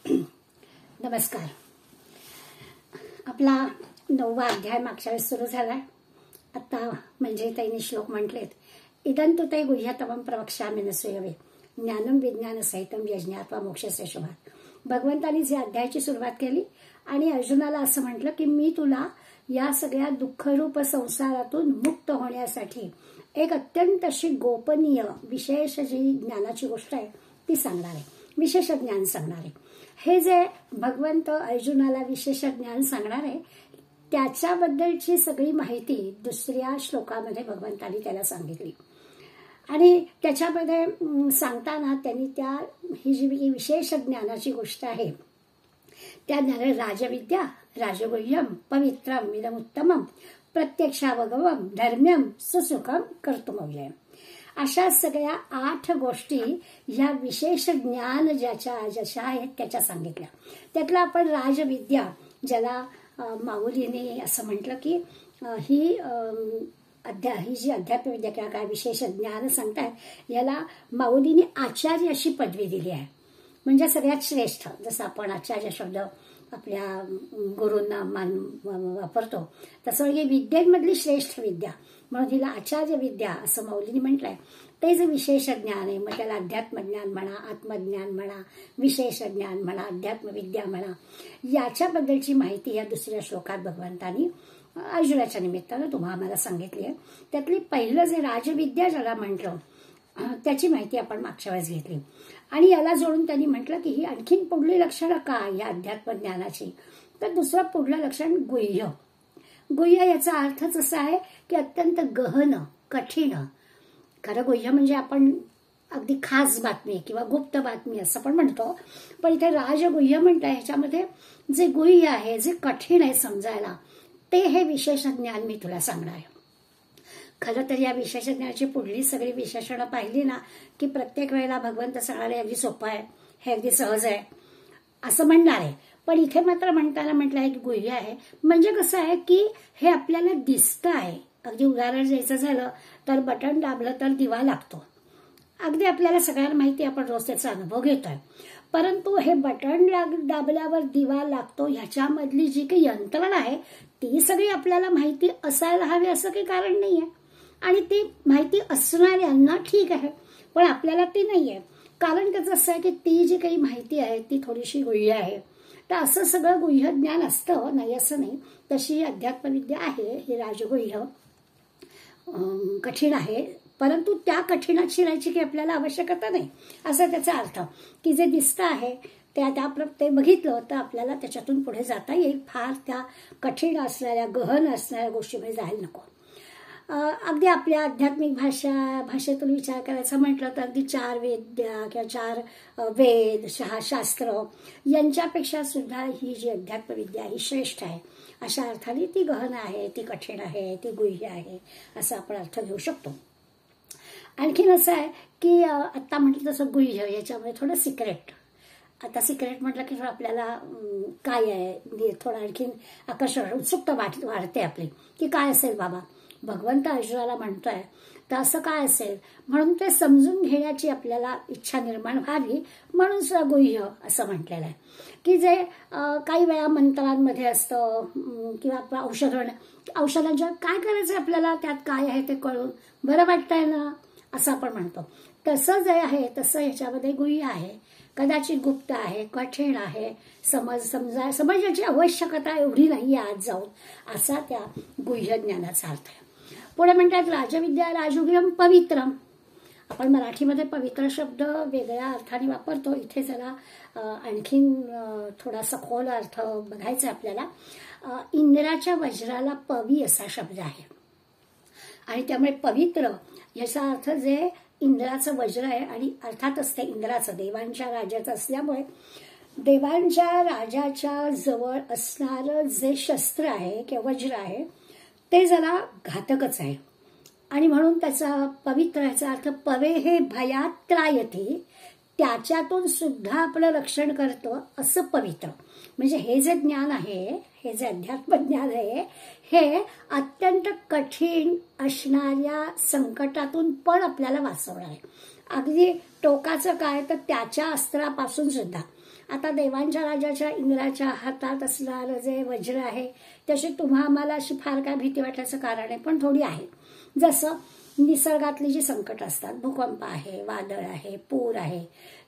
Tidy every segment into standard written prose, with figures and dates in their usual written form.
नमस्कार. आपला 9वा अध्याय मागच्या वेळेस सुरू झालाय. आता म्हणजे त्यांनी श्लोक म्हटलेत, इदं तु ते गुह्यतमं प्रवक्ष्यामि न सूयवे ज्ञानं विज्ञान सहितं यज्ञात्वा मोक्षस्य शुभात्. भगवंतांनी जे अध्यायाची सुरुवात केली आणि अर्जुनाला असं म्हटलं की मी तुला या सगळ्या दुःखरूप संसारातून मुक्त होण्यासाठी एक अत्यंत अशी गोपनीय विशेष जी ज्ञानाची गोष्ट आहे ती सांगणार आहे, विशेष ज्ञान सांगणार आहे. हे जे भगवंत अर्जुनाला विशेष ज्ञान सांगणार आहे त्याच्याबद्दलची सगळी माहिती दुसऱ्या श्लोकामध्ये भगवंतांनी त्याला सांगितली. आणि त्याच्यामध्ये सांगताना त्यांनी ही जी विशेष ज्ञानाची गोष्ट आहे त्या ज्ञान राजविद्या राजगुह्यम पवित्रम इदमुत्तमम प्रत्यक्षावगमम धर्म्यम सुसुखम कर्तुमव्ययम. अशा सगळ्या 8 गोष्टी ह्या विशेष ज्ञान ज्याच्या आहेत त्याच्या सांगितल्या. त्यातला आपण राजविद्या ज्याला माऊलीने असं म्हटलं की ही जी अध्यात्म विद्या किंवा काय विशेष ज्ञान सांगतायत याला माऊलीने आचार्य अशी पदवी दिली आहे. म्हणजे सगळ्यात श्रेष्ठ. जसं आपण आचार्य शब्द आपल्या गुरूंना वापरतो तसं ही विद्येमधली श्रेष्ठ विद्या म्हणून हिला आचार्य विद्या असं माऊलीने म्हटलंय. ते जे विशेष ज्ञान आहे मग त्याला अध्यात्मज्ञान म्हणा, आत्मज्ञान म्हणा, विशेष ज्ञान म्हणा, अध्यात्मविद्या म्हणा, याच्याबद्दलची माहिती या दुसऱ्या श्लोकात भगवंतांनी अर्जुनाच्या निमित्तानं तुम्हाला सांगितली आहे. त्यातली पहिलं जे राजविद्या ज्याला म्हटलं त्याची माहिती आपण मागच्या वेळेस घेतली. आणि याला जोडून त्यांनी म्हटलं की ही आणखीन पुढली लक्षणं काय या अध्यात्म ज्ञानाची. तर दुसरं पुढलं लक्षण गुह्य. गुह्य याचा अर्थच असा आहे की अत्यंत गहन, कठीण. खरं गुह्य म्हणजे आपण अगदी खास बातमी किंवा गुप्त बातमी असं पण म्हणतो, पण इथे राजगुह्य म्हणताय ह्याच्यामध्ये जे गुह्य आहे, जे कठीण आहे समजायला, ते हे विशेष ज्ञान मी तुला सांगणार आहे. खरं तर या विशेष ज्ञानाची पुढली सगळी विशेषणं पाहिली ना की प्रत्येक वेळेला भगवंत सांगणारे अगदी सोपं आहे, हे अगदी सहज आहे असं म्हणणार आहे. पण इथे मात्र म्हणताना म्हटलं आहे की गुह्य आहे. म्हणजे कसं आहे की हे आपल्याला दिसतं आहे. अगदी उदाहरण द्यायचं झालं तर बटन दाबलं तर दिवा लागतो. अगदी आपल्याला सगळ्यांना माहिती, आपण रोज त्याचा अनुभव घेतोय. परंतु हे बटन दाबल्यावर दिवा लागतो ह्याच्यामधली जी काही यंत्रणा आहे ती सगळी आपल्याला माहिती असायला हवी असं काही कारण नाहीये. आणि ती माहिती असणाऱ्यांना ठीक आहे पण आपल्याला ती नाहीये. कारण त्याचं असं आहे की ती जी काही माहिती आहे ती थोडीशी गुह्य आहे. तर असं सगळं गुह्य ज्ञान असतं, नाही असं नाही. तशी अध्यात्मविद्या आहे ही राजगुह्य, कठीण आहे. परंतु त्या कठीणात शिरायची की आपल्याला आवश्यकता नाही असा त्याचा अर्थ. की जे दिसतं आहे ते बघितलं तर आपल्याला त्याच्यातून पुढे जाता येईल. फार त्या कठीण असणाऱ्या गहन असणाऱ्या गोष्टीमध्ये जायला नको. अगदी आपल्या आध्यात्मिक भाषेतून विचार करायचा म्हटलं तर अगदी 4 वेद्या किंवा 4 वेद, शास्त्र यांच्यापेक्षा सुद्धा ही जी अध्यात्मविद्या ही श्रेष्ठ आहे. अशा अर्थाने ती गहन आहे, ती कठीण आहे, ती गुह्य आहे असा आपण अर्थ घेऊ शकतो. आणखीन असं आहे की आता म्हटलं तसं गुह्य याच्यामध्ये थोडं सिक्रेट. आता सिक्रेट म्हटलं की आपल्याला काय आहे थोडं आणखीन आकर्षण, उत्सुकता वाढते आपली की काय असेल बाबा. भगवंत अर्जुनाला म्हणतोय तर असं काय असेल म्हणून ते समजून घेण्याची आपल्याला इच्छा निर्माण व्हावी म्हणून सुद्धा गुह्य असं म्हटलेलं आहे. की जे काही वेळा मंत्रांमध्ये असतं किंवा औषधांच्या काय करायचं आपल्याला, त्यात काय आहे ते कळून बरं वाटतंय ना असं आपण म्हणतो. तसं जे आहे तसं ह्याच्यामध्ये गुह्य आहे, कदाचित गुप्त आहे, कठीण आहे, समजण्याची आवश्यकता एवढी नाहीये आज जाऊन असा त्या गुह्य ज्ञानाचा अर्थ आहे. पुढे म्हणतात राजविद्या राजगुह्यम पवित्रम. आपण मराठीमध्ये पवित्र शब्द वेगळ्या अर्थाने वापरतो. इथे जरा आणखीन थोडा सखोल अर्थ बघायचा आपल्याला. इंद्राच्या वज्राला पवी असा शब्द आहे आणि त्यामुळे पवित्र याचा अर्थ जे इंद्राचं वज्र आहे आणि अर्थातच ते इंद्राचं देवांच्या राजाचं असल्यामुळे देवांच्या राजाच्या जवळ असणारं जे शस्त्र आहे किंवा वज्र आहे ते जरा घातकच आहे. आणि म्हणून त्याचा पवित्र याचा अर्थ पवे हे भयात त्रायते, त्याच्यातून सुद्धा आपलं रक्षण करतं असं पवित्र. म्हणजे हे जे ज्ञान आहे, हे जे अध्यात्म ज्ञान आहे, हे अत्यंत कठीण असणाऱ्या संकटातून पण आपल्याला वाचवणार आहे. अगदी टोकाचं काय तर त्याच्या अस्त्रापासून सुद्धा. आता देवांच्या राजाच्या इंद्राच्या हातात असणारं जे वज्र आहे त्याची तुम्हा आम्हाला अशी फार काय भीती वाटायचं कारण आहे, पण थोडी आहे. जसं निसर्गातली जी संकट असतात, भूकंप आहे, वादळ आहे, पूर आहे,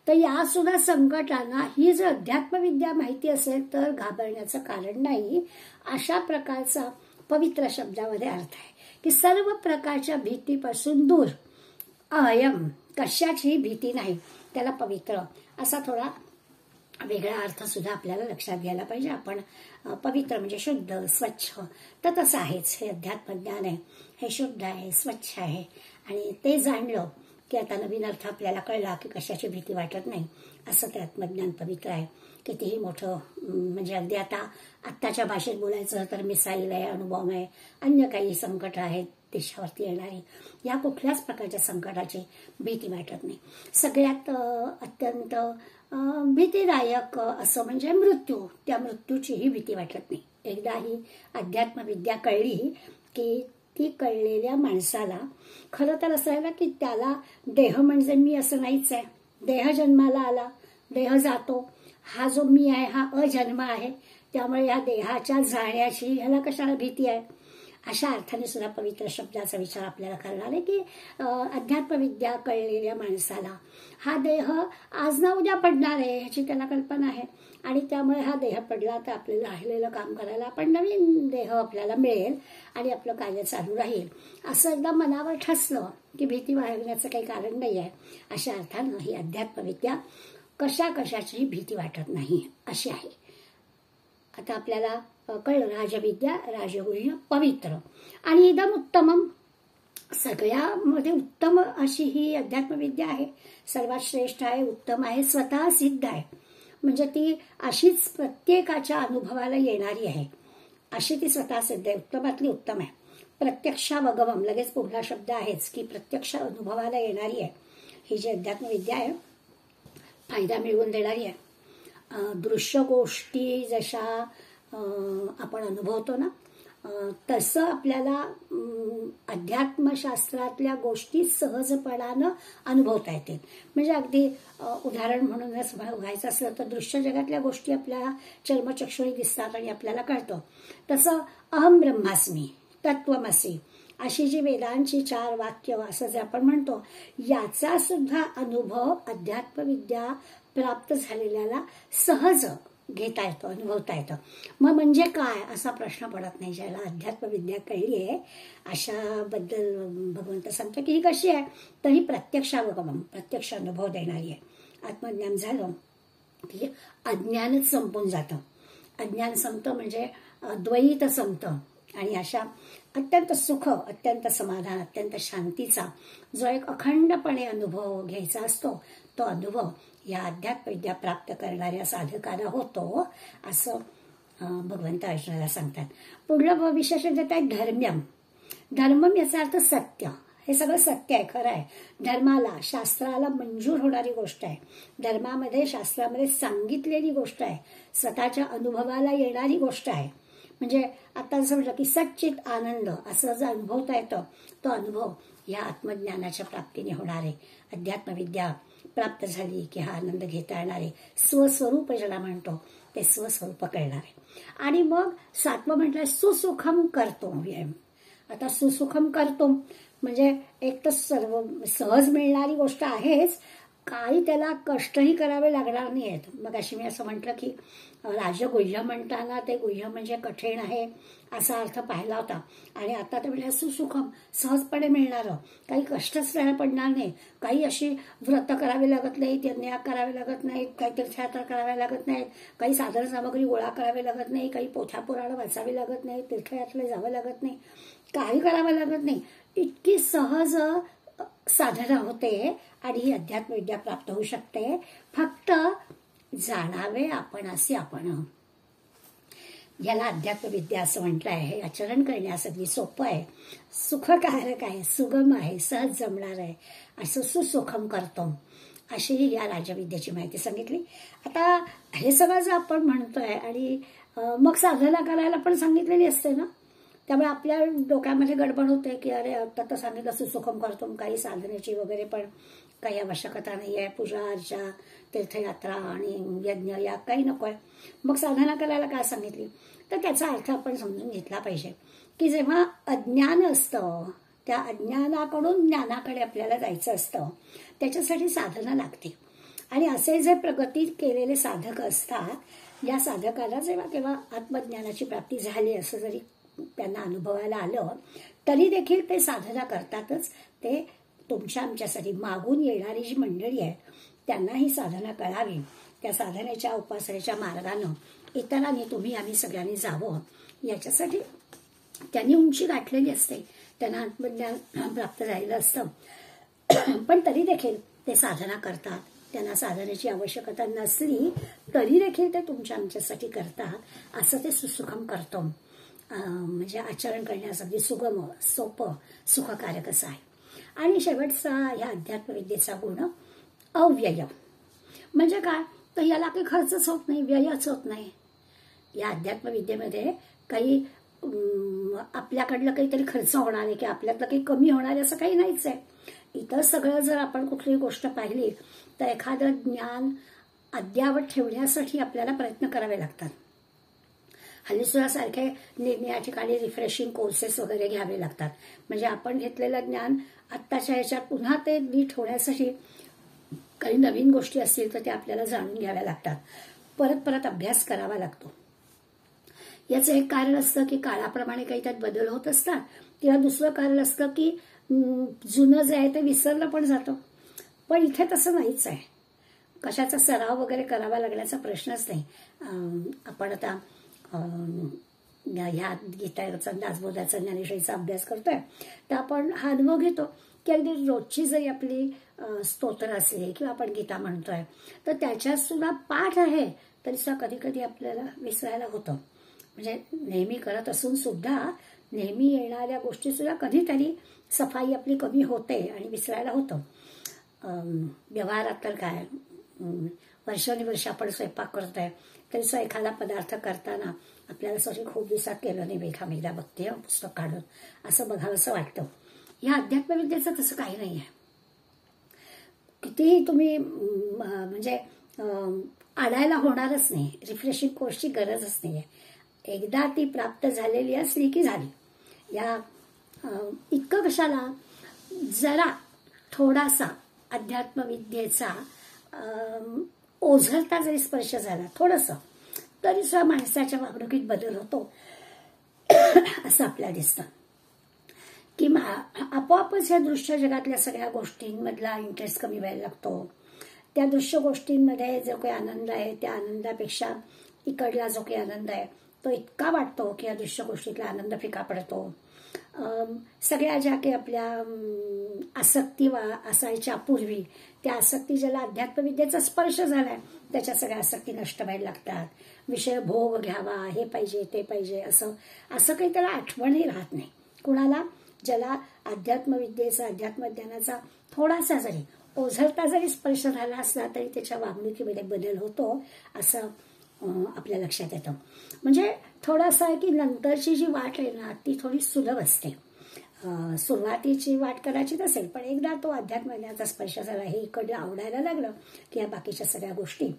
तर या सुद्धा संकटांना ही जर अध्यात्मविद्या माहिती असेल तर घाबरण्याचं कारण नाही. अशा प्रकारचा पवित्र शब्दामध्ये अर्थ आहे की सर्व प्रकारच्या भीतीपासून दूर, अयम, कशाचीही भीती नाही, त्याला पवित्र असा थोडा वेगळा अर्थ सुद्धा आपल्याला लक्षात घ्यायला पाहिजे. आपण पवित्र म्हणजे शुद्ध, स्वच्छ, तर तसं आहेच. हे अध्यात्मज्ञान आहे, हे शुद्ध आहे, स्वच्छ आहे, आणि ते जाणलं की आता नवीन अर्थ आपल्याला कळला की कशाची भीती वाटत नाही. असं ते आत्मज्ञान पवित्र आहे. कितीही मोठं म्हणजे अगदी आत्ताच्या भाषेत बोलायचं तर मिसाईल आहे, अणुबॉम्ब आहे, अन्य काही संकट आहेत देशावरती येणारी, या कुठल्याच प्रकारच्या संकटाची भीती वाटत नाही. सगळ्यात अत्यंत भीतीदायक असं म्हणजे मृत्यू, त्या मृत्यूचीही भीती वाटत नाही. एकदा ही अध्यात्मविद्या कळली की ती कळलेल्या माणसाला खरं तर असं आहे ना की त्याला देह म्हणजे मी असं नाहीच आहे. देह जन्माला आला, देह जातो, हा जो मी आहे हा अजन्म आहे, त्यामुळे या देहाच्या जाण्याची ह्याला कशाला भीती आहे. अशा अर्थाने सुद्धा पवित्र शब्दाचा विचार आपल्याला करणार आहे की अध्यात्मविद्या कळलेल्या माणसाला हा देह आज ना उद्या पडणार आहे ह्याची त्याला कल्पना आहे, आणि त्यामुळे हा देह पडला तर आपल्याला राहिलेलं काम करायला आपण नवीन देह आपल्याला मिळेल आणि आपलं कार्य चालू राहील. असं एकदा मनावर ठसलं की भीती बाळगण्याचं काही कारण नाही आहे. अशा अर्थानं ही अध्यात्मविद्या कशाची भीती वाटत नाही अशी आहे. आता आपल्याला कळलं राजविद्या, राजगुह्य, पवित्र आणि इदम उत्तमम. सगळ्यामध्ये उत्तम अशी ही अध्यात्मविद्या आहे. सर्वात श्रेष्ठ आहे, उत्तम आहे, स्वतः सिद्ध आहे. म्हणजे ती अशीच प्रत्येकाच्या अनुभवाला येणारी आहे, अशी ती स्वतः सिद्ध आहे. उत्तमातली उत्तम आहे. प्रत्यक्षावगमम, लगेच पुढला शब्द आहेच की प्रत्यक्ष अनुभवाला येणारी आहे. ही जी अध्यात्मविद्या आहे फायदा मिळवून देणारी आहे. दृश्य गोष्टी जशा आपण अनुभवतो ना तसं आपल्याला अध्यात्मशास्त्रातल्या गोष्टी सहजपणानं अनुभवता येतील. म्हणजे अगदी उदाहरण म्हणूनच व्हायचं असलं तर दृश्य जगातल्या गोष्टी आपल्याला चर्मचक्षुणी दिसतात आणि आपल्याला कळतं. तसं अहम ब्रह्मास्मी, तत्वमसी अशी जी वेदांची 4 वाक्य असं जे आपण म्हणतो याचा सुद्धा अनुभव अध्यात्मविद्या प्राप्त झालेल्याला सहज घेता येतो, अनुभवता येतं. मग म्हणजे काय असा प्रश्न पडत नाही. ज्याला अध्यात्मविद्या कळली आहे अशाबद्दल भगवंत सांगतो की ही कशी आहे, तर ही प्रत्यक्षावगमन, प्रत्यक्ष अनुभव देणारी आहे. आत्मज्ञान झालं की अज्ञानच संपून जातं. अज्ञान संपतं म्हणजे द्वैत संपतं, आणि अशा अत्यंत सुख, अत्यंत समाधान, अत्यंत शांतीचा जो एक अखंडपणे अनुभव घ्यायचा असतो तो अनुभव या अध्यात्मविद्या प्राप्त करणाऱ्या साधकाला होतो असं भगवंत अर्जुनाला सांगतात. पुढलं विशेषण देत आहे धर्म्यम. धर्मम याचा अर्थ सत्य. हे सगळं सत्य आहे, खरं आहे. धर्माला, शास्त्राला मंजूर होणारी गोष्ट आहे. धर्मामध्ये, शास्त्रामध्ये सांगितलेली गोष्ट आहे. स्वतःच्या अनुभवाला येणारी गोष्ट आहे. म्हणजे आता असं म्हटलं की सच्चित आनंद असं जर अनुभवता येतं तो अनुभव या आत्मज्ञानाच्या प्राप्तीने होणार आहे. अध्यात्मविद्या प्राप्त झाली की हा आनंद घेता येणार आहे. स्वस्वरूप ज्याला म्हणतो ते स्वस्वरूप कळणार आहे. आणि मग 7वं म्हटलं सुसुखम करतो. आता सुसुखम करतो म्हणजे एक तर सर्व सहज मिळणारी गोष्ट आहेच, काही त्याला कष्टही करावे लागणार नाहीत. मग अशी मी असं म्हटलं की राजगुह्य म्हणताना ते गुह्य म्हणजे कठीण आहे असा अर्थ पाहिला होता, आणि आता तर म्हणजे सुसुखम, सहजपणे मिळणारं, काही कष्टच करायला पडणार नाही, काही अशी व्रत करावी लागत नाही, यज्ञ करावे लागत नाहीत, काही तीर्थयात्रा कराव्या लागत नाहीत, काही साधन सामग्री गोळा करावी लागत नाही, काही पोथ्या पुराणं वाचावी लागत नाही, तीर्थयात्रेला जावं लागत नाही, काही करावं लागत नाही. इतकी सहज साधना होते आणि ही अध्यात्मविद्या प्राप्त होऊ शकते. फक्त जाणावे आपण असे आपण. याला अध्यात्मविद्या असं म्हटलं आहे. हे आचरण करण्यास अगदी सोपं आहे, सुखकारक आहे, सुगम आहे, सहज जमणार आहे, असं सुसुखम करतो अशी या राजविद्येची माहिती सांगितली. आता हे सगळं जर आपण म्हणतोय आणि मग साधना करायला पण सांगितलेली असते ना, त्यामुळे आपल्या डोक्यामध्ये गडबड होते की अरे आता तर सांगितलं सुसुखम करतो, काही साधनेची वगैरे पण काही आवश्यकता नाही आहे, पूजा अर्चा तीर्थयात्रा आणि यज्ञ या काही नको आहे, मग साधना करायला काय सांगितली. तर त्याचा अर्थ आपण समजून घेतला पाहिजे की जेव्हा अज्ञान असतं त्या अज्ञानाकडून ज्ञानाकडे आपल्याला जायचं असतं, त्याच्यासाठी साधना लागते. आणि असे जे प्रगती केलेले साधक असतात या साधकाला जेव्हा केव्हा आत्मज्ञानाची प्राप्ती झाली असं जरी त्यांना अनुभवायला आलं तरी देखील ते साधना करतातच. ते तुमच्या आमच्यासाठी मागून येणारी जी मंडळी आहे त्यांना ही साधना कळावी, त्या साधनेच्या उपासनेच्या मार्गानं इतरांनी तुम्ही आम्ही सगळ्यांनी जावं याच्यासाठी त्यांनी उंची गाठलेली असते, त्यांना आत्मज्ञान प्राप्त झालेलं असतं. पण तरी देखील ते साधना करतात, त्यांना साधनेची आवश्यकता नसली तरी देखील ते तुमच्या आमच्यासाठी करतात. असं ते सुसुखम करतो म्हणजे आचरण करण्यास अगदी सुगम सोपं सुखकारक असं आहे. आणि शेवटचा ह्या अध्यात्मविद्येचा गुण अव्यय. म्हणजे काय, तर याला काही खर्चच होत नाही, व्ययच होत नाही. या अध्यात्मविद्येमध्ये काही आपल्याकडलं काहीतरी खर्च होणार आहे की आपल्यातलं काही कमी होणार आहे असं काही नाहीच आहे. इतर सगळं जर आपण कुठलीही गोष्ट पाहिली तर एखादं ज्ञान अद्यावत ठेवण्यासाठी आपल्याला प्रयत्न करावे लागतात. हल्ली सुद्धा सारखे या ठिकाणी रिफ्रेशिंग कोर्सेस वगैरे घ्यावे लागतात. म्हणजे आपण घेतलेलं ज्ञान आत्ताच्या ह्याच्यात पुन्हा ते नीट होण्यासाठी काही नवीन गोष्टी असतील तर ते आपल्याला जाणून घ्याव्या लागतात, परत परत अभ्यास करावा लागतो. याचं एक कारण असतं की काळाप्रमाणे काही त्यात बदल होत असतात, किंवा दुसरं कारण असतं की जुनं जे आहे ते विसरलं पण जातं. पण इथे तसं नाहीच आहे, कशाचा सराव वगैरे करावा लागण्याचा प्रश्नच नाही. आपण आता ह्या गीताचा दासबोधाचा ज्ञानेश्वरीचा अभ्यास करतोय तर आपण हा अनुभव घेतो की अगदी रोजची जरी आपली स्तोत्र असली किंवा आपण गीता म्हणतोय तर त्याच्यात सुद्धा पाठ आहे तरी सुद्धा कधी कधी आपल्याला विसरायला होतं. म्हणजे नेहमी करत असून सुद्धा नेहमी येणाऱ्या गोष्टी सुद्धा कधीतरी सफाई आपली कमी होते आणि विसरायला होतं. व्यवहारात तर काय, वर्षानुवर्ष आपण स्वयंपाक करतोय तरी सुद्धा एखादा पदार्थ करताना आपल्याला सॉरी खूप दिवसात केलं नाही, एकदा बघते पुस्तक काढून असं बघावं असं वाटतं. या अध्यात्मविद्येचं तसं काही नाही आहे. कितीही तुम्ही म्हणजे आडायला होणारच नाही, रिफ्रेशिंग कोर्सची गरजच नाही आहे. एकदा ती प्राप्त झालेली असली की झाली. या इतकं कशाला, जरा थोडासा अध्यात्मविद्येचा ओझरता जरी स्पर्श झाला थोडंसं तरी सुद्धा माणसाच्या वागणुकीत बदल होतो असं आपल्याला दिसतं. की आपोआपच या दृश्य जगातल्या सगळ्या गोष्टींमधला इंटरेस्ट कमी व्हायला लागतो. त्या दृश्य गोष्टींमध्ये जो काही आनंद आहे त्या आनंदापेक्षा इकडला जो काही आनंद आहे तो इतका वाटतो की या दृश्य गोष्टीतला आनंद फिका पडतो. सगळ्या ज्या काही आपल्या आसक्ती असायच्या पूर्वी त्या आसक्ती ज्याला अध्यात्मविद्येचा स्पर्श झालाय त्याच्या सगळ्या आसक्ती नष्ट व्हायला लागतात. विषय भोग घ्यावा, हे पाहिजे ते पाहिजे असं काही त्याला आठवणही राहत नाही कुणाला. ज्याला अध्यात्मविद्येचा अध्यात्मज्ञानाचा थोडासा जरी ओझरता जरी स्पर्श झाला असला तरी त्याच्या वागणुकीमध्ये बदल होतो असं आपल्या लक्षात येतं. म्हणजे थोडं असं आहे की नंतरची जी वाट आहे ना ती थोडी सुलभ असते. सुरुवातीची वाट कदाचित असेल पण एकदा तो अध्यात्मज्ञानाचा स्पर्श झाला, हे इकडलं आवडायला लागलं की या बाकीच्या सगळ्या गोष्टी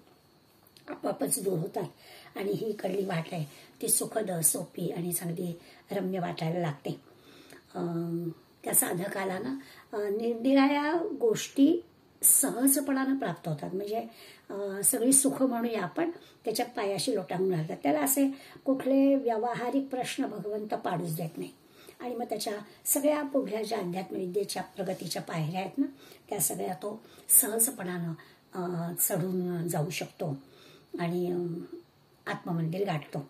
आपोआपच दूर होतात आणि ही इकडली वाट आहे ती सुखद सोपी आणि चांगली रम्य वाटायला लागते. त्या साधकाला ना निरनिराळ्या गोष्टी सहजपणानं प्राप्त होतात. म्हणजे सगळी सुख म्हणूया आपण त्याच्या पायाशी लोटांगून राहतात. त्याला असे कुठले व्यावहारिक प्रश्न भगवंत पाडूच देत नाही आणि मग त्याच्या सगळ्या पुढल्या ज्या अध्यात्मविद्येच्या प्रगतीच्या पायऱ्या आहेत ना त्या सगळ्या तो सहजपणानं चढून जाऊ शकतो आणि आत्ममंदिर गाठतो.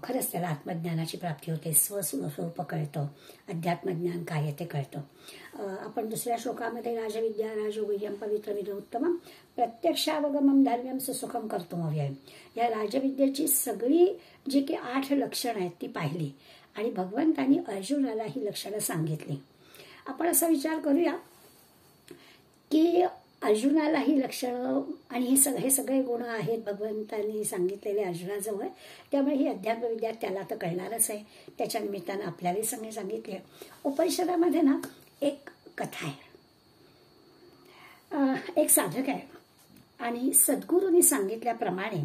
खरंच त्याला आत्मज्ञानाची प्राप्ती होते, स्वस्वरूप कळतं, अध्यात्मज्ञान काय ते कळतं. आपण दुसऱ्या श्लोकामध्ये राजविद्या राजगुह्यम पवित्र विधोत्तमम प्रत्यक्षावगमम धर्म्यम सुसुखम कर्तुम अव्ययम, या राजविद्येची सगळी जी की 8 लक्षणं आहेत ती पाहिली आणि भगवंतांनी अर्जुनाला ही लक्षणं सांगितली. आपण असा विचार करूया की अर्जुनाला ही लक्षणं आणि हे सगळे गुण आहेत भगवंतांनी सांगितलेले अर्जुनाजवळ. त्यामुळे ही अध्यात्मविद्या त्याला तर कळणारच आहे. त्याच्या निमित्तानं आपल्यालाही सांगितले. उपनिषदामध्ये ना एक कथा आहे. एक साधक आहे आणि सद्गुरूंनी सांगितल्याप्रमाणे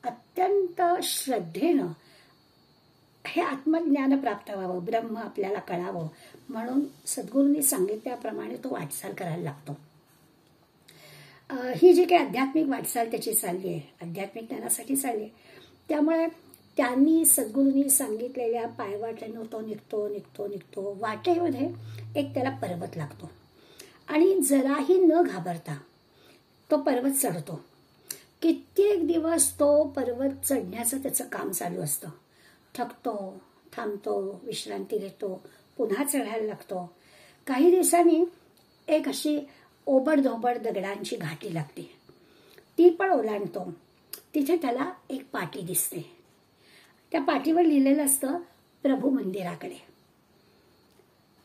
अत्यंत श्रद्धेनं हे आत्मज्ञान प्राप्त व्हावं, ब्रह्म आपल्याला कळावं म्हणून सद्गुरूंनी सांगितल्याप्रमाणे तो वाटचाल करायला लागतो. ही जी काही आध्यात्मिक वाटचाल त्याची चालली आहे, आध्यात्मिक ज्ञानासाठी चालली आहे. त्यामुळे त्यांनी सद्गुरूंनी सांगितलेल्या पायवाटेनं तो निघतो. वाटेमध्ये एक त्याला पर्वत लागतो आणि जराही न घाबरता तो पर्वत चढतो. कित्येक दिवस तो पर्वत चढण्याचं त्याचं काम चालू असतं. थकतो, थांबतो, विश्रांती घेतो, पुन्हा चढायला लागतो. काही दिवसांनी एक अशी ओबडधोबड दगडांची घाटी लागते. ती पण ओलांडतो. तिथे त्याला एक पाटी दिसते. त्या पाटीवर लिहिलेलं असतं प्रभू मंदिराकडे.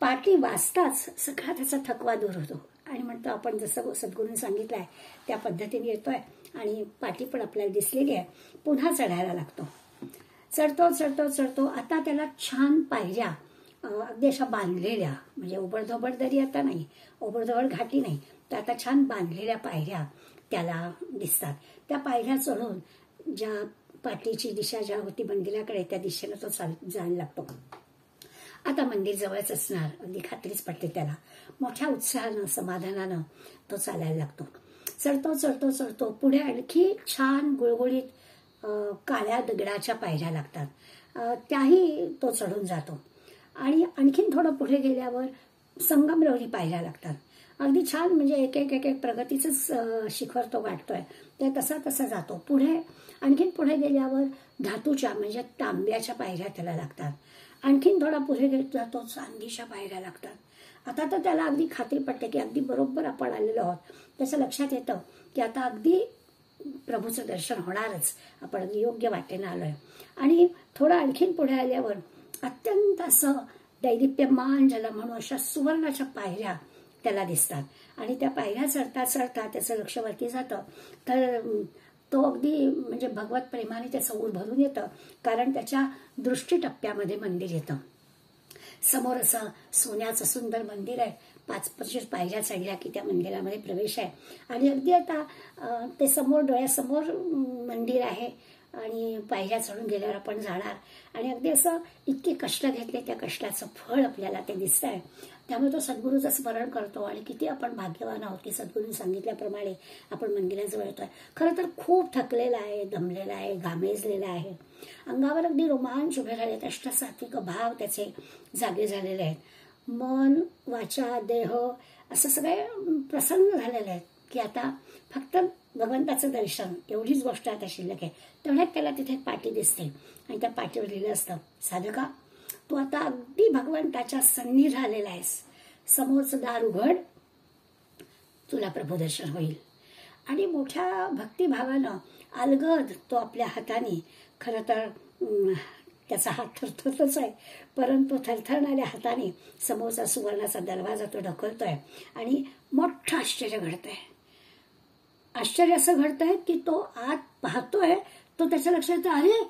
पाटी वाचताच सगळा त्याचा थकवा दूर होतो आणि म्हणतो आपण जसं सद्गुरूंनी सांगितलं आहे त्या पद्धतीने येतोय आणि पाटी पण आपल्याला दिसलेली आहे. पुन्हा चढायला लागतो. चढतो. आता त्याला छान पायऱ्या अगदी अशा बांधलेल्या, म्हणजे ओबडधोबड दरी आता नाही, ओबडधोबड घाटी नाही, तर आता छान बांधलेल्या पायऱ्या त्याला दिसतात. त्या पायऱ्या चढून ज्या पाटीची दिशा ज्या होती मंदिराकडे त्या दिशेनं तो जायला लागतो. आता मंदिर जवळच असणार अगदी खात्रीच पडते त्याला. मोठ्या उत्साहानं समाधानानं तो चालायला लागतो. चढतो. पुढे आणखी छान गुळगुळीत काळ्या दगडाच्या पायऱ्या लागतात. त्याही तो चढून जातो आणि आणखीन थोडं पुढे गेल्यावर संगमरवरी पायऱ्या लागतात. अगदी छान, म्हणजे एक प्रगतीचंच शिखर तो गाठतोय. ते तसा जातो. आणखीन पुढे गेल्यावर धातूच्या म्हणजे तांब्याच्या पायऱ्या त्याला लागतात. आणखीन थोडा पुढे जातो, चांदीच्या पायऱ्या लागतात. आता तर त्याला अगदी खात्री पडते की अगदी बरोबर आपण आलेलो आहोत. त्याचं लक्षात येतं की आता अगदी प्रभूचं दर्शन होणारच, आपण अगदी योग्य वाटेनं आलोय. आणि थोडं आणखीन पुढे आल्यावर अत्यंत असं दैदिप्यमान ज्याला म्हणून अशा सुवर्णाच्या पायऱ्या त्याला दिसतात. आणि त्या पायऱ्या चढता त्याचं लक्ष वरती जातं. तर तो अगदी म्हणजे भगवत प्रेमाने त्याचं ऊर भरून येतं, कारण त्याच्या दृष्टी टप्प्यामध्ये मंदिर येतं. समोर असं सोन्याचं सुंदर मंदिर आहे. 5-25 पायऱ्या चढल्या की त्या मंदिरामध्ये प्रवेश आहे. आणि अगदी आता ते समोर डोळ्यासमोर मंदिर आहे आणि पायऱ्या चढून गेल्यावर आपण जाणार. आणि अगदी असं इतके कष्ट घेतले, त्या कष्टाचं फळ आपल्याला ते दिसत आहे. त्यामुळे तो सद्गुरूचं स्मरण करतो आणि किती आपण भाग्यवान आहोत की सद्गुरूंनी सांगितल्याप्रमाणे आपण मंदिराजवळ येतोय. खरं तर खूप थकलेला आहे, दमलेला आहे, घामेजलेला आहे. अंगावर अगदी रोमांच उभे राहिलेत. अष्टसात्विक भाव त्याचे जागे झालेले आहेत. मन, वाचा, देह असं सगळे प्रसन्न झालेले आहेत की आता फक्त भगवंताचं दर्शन एवढीच गोष्ट आता शिल्लक आहे. तेवढ्यात त्याला तिथे पाटी दिसते आणि त्या पाटीवर लिहिलं असतं, साधका तू आता अगदी भगवंताच्या सन्निध आलेला आहेस. समोरचं दार उघड, तुला प्रभुदर्शन होईल. आणि मोठ्या भक्तिभावानं अलगद तो आपल्या हाताने, खरं तर त्याचा हात थरथरतोच आहे, परंतु थरथरणाऱ्या हाताने समोरचा सुवर्णाचा दरवाजा तो ढकलतोय आणि मोठं आश्चर्य घडतंय. आश्चर्य असं घडतंय की तो आत पाहतोय, तो त्याच्या लक्षात येतं, अरे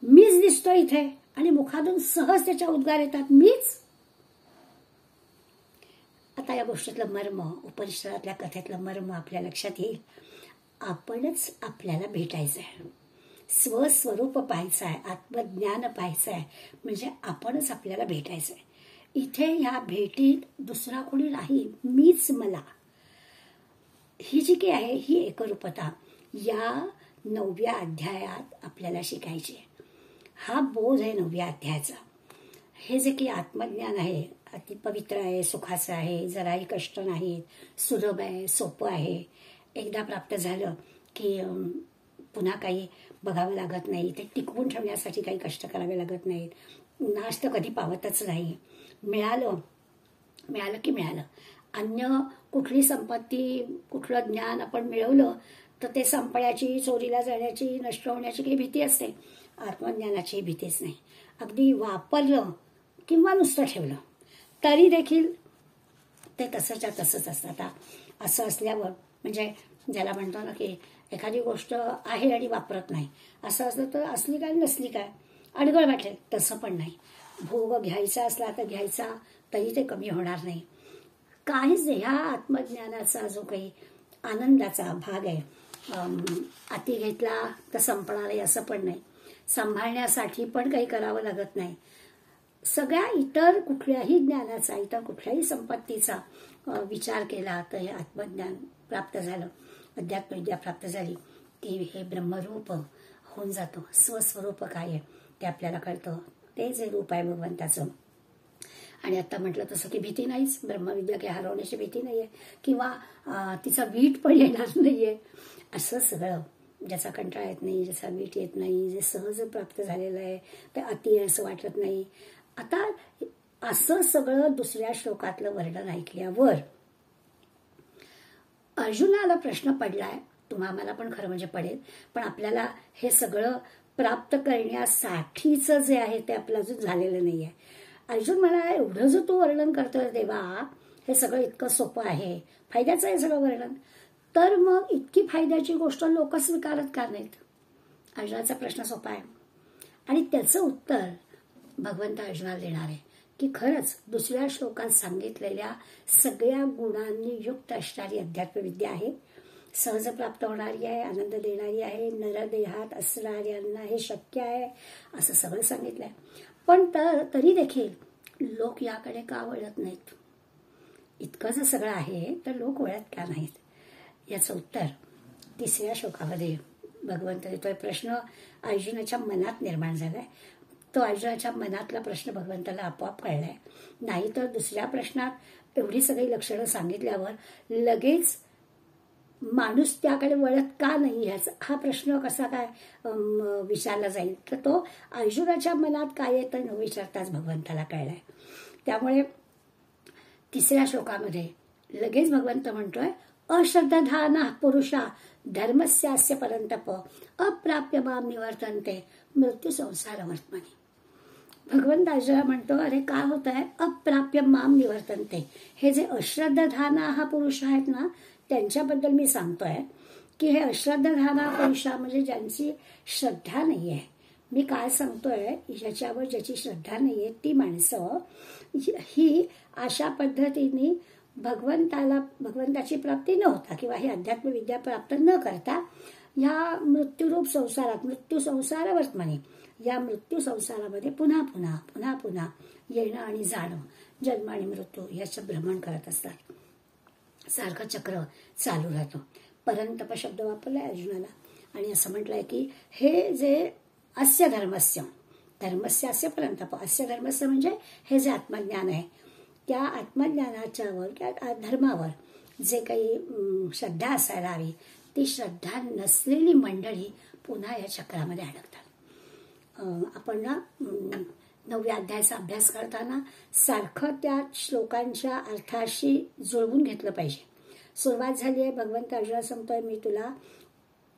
मीच दिसतोय इथे. आणि मुखातून सहज त्याच्या उद्गार येतात, मीच. आता या गोष्टीतलं मर्म, उपनिषदातल्या कथेतलं मर्म आपल्या लक्षात येईल. आपणच आपल्याला भेटायचं आहे, स्वस्वरूप पाहायचं आहे, आत्मज्ञान पाहायचं आहे, म्हणजे आपणच आपल्याला भेटायचं आहे. इथे ह्या भेटीत दुसरा कोणी नाही, मीच मला. ही जी काही आहे ही एकरूपता या 9व्या अध्यायात आपल्याला शिकायची आहे. हा बोध आहे 9व्या अध्यायाचा. हे जे काही आत्मज्ञान आहे अति पवित्र आहे, सुखाचं आहे, जराही कष्ट नाहीत, सुलभ आहे, सोपं आहे. एकदा प्राप्त झालं की पुन्हा काही बघावं लागत नाही. ते टिकवून ठेवण्यासाठी काही कष्ट करावे लागत नाहीत. नाश तर कधी पावतच नाही. मिळालं की मिळालं. अन्य कुठली संपत्ती, कुठलं ज्ञान आपण मिळवलं तर ते संपण्याची, चोरीला जाण्याची, नष्ट होण्याची काही भीती असते. आत्मज्ञानाची भीतीच नाही. अगदी वापरलं किंवा नुसतं ठेवलं तरी देखील ते तसंच्या तसंच असतं. आता असं असल्यावर म्हणजे ज्याला म्हणतो ना की एखादी गोष्ट आहे आणि वापरत नाही, असं असलं तर असली काय नसली काय, अडगळ वाटेल, तसं पण नाही. भोग घ्यायचा असला तर घ्यायचा, तरी ते कमी होणार नाही. काहीच ह्या आत्मज्ञानाचा जो काही आनंदाचा भाग आहे, अति घेतला तर संपणार आहे असं पण नाही, सांभाळण्यासाठी पण काही करावं लागत नाही. सगळ्या इतर कुठल्याही ज्ञानाचा, इतर कुठल्याही संपत्तीचा विचार केला तर हे आत्मज्ञान प्राप्त झालं, अध्यात्मविद्या प्राप्त झाली की हे ब्रह्मरूप होऊन जातं. स्वस्वरूप काय आहे ते आपल्याला कळतं, तेच हे रूप आहे भगवंताचं. आणि आता म्हटलं तसं की भीती नाहीच, ब्रह्मविद्या काही हरवण्याची भीती नाहीये किंवा तिचा वीट पण येणार नाहीये. असं सगळं ज्याचा कंटाळा येत नाही, ज्याचा वीट येत नाही, जे सहज प्राप्त झालेलं आहे, ते अति असं वाटत नाही. आता असं सगळं दुसऱ्या श्लोकातलं वर्णन ऐकल्यावर अर्जुनाला प्रश्न पडलाय, तुम्हा मला पण खरं म्हणजे पडेल, पण आपल्याला हे सगळं प्राप्त करण्यासाठीच जे आहे ते आपलं अजून झालेलं नाहीये. अर्जुन म्हणाला, एवढं जो तू वर्णन करतोय देवा, हे सगळं इतकं सोपं आहे, फायद्याचं आहे सगळं वर्णन, तर मग इतकी फायद्याची गोष्ट लोक स्वीकारत का नाहीत? अर्जुनाचा प्रश्न सोपा आहे आणि त्याचं उत्तर भगवंत अर्जुनाला देणार आहे की खरंच दुसऱ्या श्लोकात सांगितलेल्या सगळ्या गुणांनी युक्त असणारी अध्यात्मविद्या आहे, सहज प्राप्त होणारी आहे, आनंद देणारी आहे, नरदेहात असणाऱ्यांना हे शक्य आहे, असं सगळं सांगितलंय. पण तरी देखील लोक याकडे का वळत नाहीत? इतकं जर सगळं आहे तर लोक वळत का नाहीत? याचं उत्तर तिसऱ्या श्लोकामध्ये भगवंत देतोय. प्रश्न अर्जुनाच्या मनात निर्माण झालाय, तो अर्जुनाच्या मनातला प्रश्न भगवंताला आपोआप कळलाय. नाहीतर दुसऱ्या प्रश्नात एवढी सगळी लक्षणं सांगितल्यावर लगेच माणूस त्याकडे वळत का नाही, हा प्रश्न कसा काय विचारला जाईल? तर तो अर्जुनाच्या मनात काय आहे तर न विचारताच भगवंताला कळलाय. त्यामुळे तिसऱ्या श्लोकामध्ये लगेच भगवंत म्हणतोय, अश्रद्धाना पुरुषा धर्मस्यास्य परंतप अप्राप्य माम निवर्तन्ते मृत्यू संसार वर्तमानी. भगवंत अर्जुना म्हणतो, अरे काय होत आहे, अप्राप्य माम निवर्तन्ते. हे जे अश्रद्धाना हा पुरुष आहेत ना, त्यांच्याबद्दल मी सांगतोय की हे अश्रद्धाना पुरुषा म्हणजे ज्यांची श्रद्धा नाहीये. मी काय सांगतोय, ज्याच्यावर ज्याची श्रद्धा नाहीये ती माणसं ही अशा पद्धतीने भगवंताची प्राप्ती न होता किंवा ही अध्यात्मविद्या प्राप्त न करता या मृत्यूरूप संसारात, मृत्यू संसार वर्तमानी, या मृत्यू संसारामध्ये पुन्हा पुन्हा पुन्हा पुन्हा येणं आणि जाणं, जन्म आणि मृत्यू याचं भ्रमण करत असतात. सारखं चक्र चालू राहतं. परंतप शब्द वापरलाय अर्जुनाला आणि असं म्हटलंय की हे जे अस्य धर्मस्य, धर्मस्य अस्य परंतप, अस्य धर्मस्य म्हणजे हे जे आत्मज्ञान आहे, त्या आत्मज्ञानाच्यावर त्या धर्मावर जे काही श्रद्धा असायला हवी, ती श्रद्धा नसलेली मंडळी पुन्हा या चक्रामध्ये अडकतात. आपण ना 9व्या अध्यायाचा अभ्यास करताना सारखं त्या श्लोकांच्या अर्थाशी जुळवून घेतलं पाहिजे. सुरुवात झाली आहे, भगवंत अर्जुना सांगतोय, मी तुला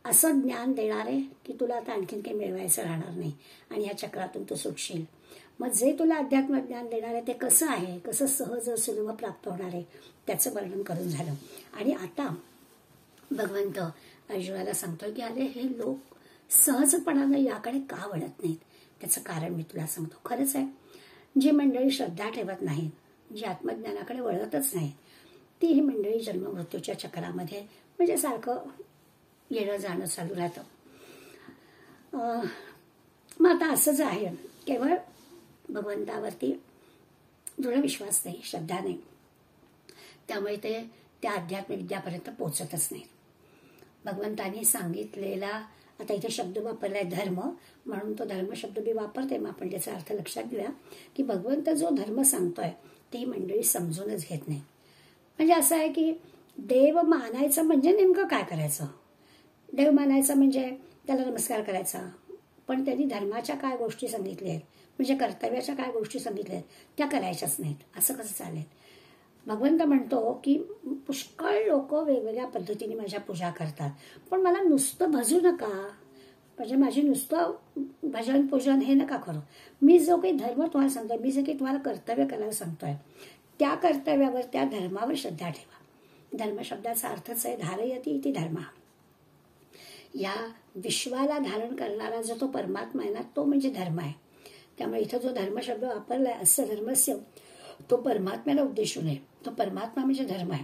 असं ज्ञान देणार आहे की तुला आता आणखीन काही मिळवायचं राहणार नाही आणि या चक्रातून तू सुटशील. मग जे तुला अध्यात्म ज्ञान देणार आहे ते कसं आहे, कसं सहज सुलभ प्राप्त होणार आहे, त्याचं वर्णन करून झालं. आणि आता भगवंत अर्जुनाला सांगतोय की अरे हे लोक सहजपणानं याकडे का वळत नाहीत, त्याचं कारण मी तुला सांगतो. खरंच आहे, जी मंडळी श्रद्धा ठेवत नाहीत, जी आत्मज्ञानाकडे वळतच नाही, ती ही मंडळी जन्म मृत्यूच्या चक्रामध्ये म्हणजे सारखं येणं जाणं चालू राहतं. मग आता असंच आहे, केवळ भगवंतावरती दृढ विश्वास नाही, श्रद्धा नाही, त्यामुळे ते त्या अध्यात्मविद्यापर्यंत पोहोचतच नाही. भगवंतांनी सांगितलेला, आता इथे शब्द वापरलाय धर्म, म्हणून तो धर्म शब्द मी वापरते, मग आपण त्याचा अर्थ लक्षात घेऊया की भगवंत जो धर्म सांगतोय ती मंडळी समजूनच घेत नाही. म्हणजे असं आहे की देव मानायचं म्हणजे नेमकं काय करायचं? देव मानायचं म्हणजे त्याला नमस्कार करायचा, पण त्यांनी धर्माच्या काय गोष्टी सांगितल्या आहेत, म्हणजे कर्तव्याच्या काय गोष्टी सांगितल्या आहेत त्या करायच्याच नाहीत. असं कसं चालेल? भगवंत म्हणतो की पुष्कळ लोक वेगवेगळ्या पद्धतीने माझ्या पूजा करतात, पण मला नुसतं भजू नका, म्हणजे माझी नुसतं भजन पूजन हे नका करू. मी जो काही धर्म तुम्हाला सांगतोय, मी जे काही तुम्हाला कर्तव्य करायला सांगतोय, त्या कर्तव्यावर, त्या धर्मावर श्रद्धा ठेवा. धर्म शब्दाचा अर्थच आहे धारयती इति धर्म. या विश्वाला धारण करणारा जो तो परमात्मा आहे ना, तो म्हणजे धर्म आहे. त्यामुळे इथं जो धर्म शब्द वापरलाय अस्य धर्मस्य, तो परमात्म्याला उद्देशून आहे. तो परमात्मा म्हणजे धर्म आहे.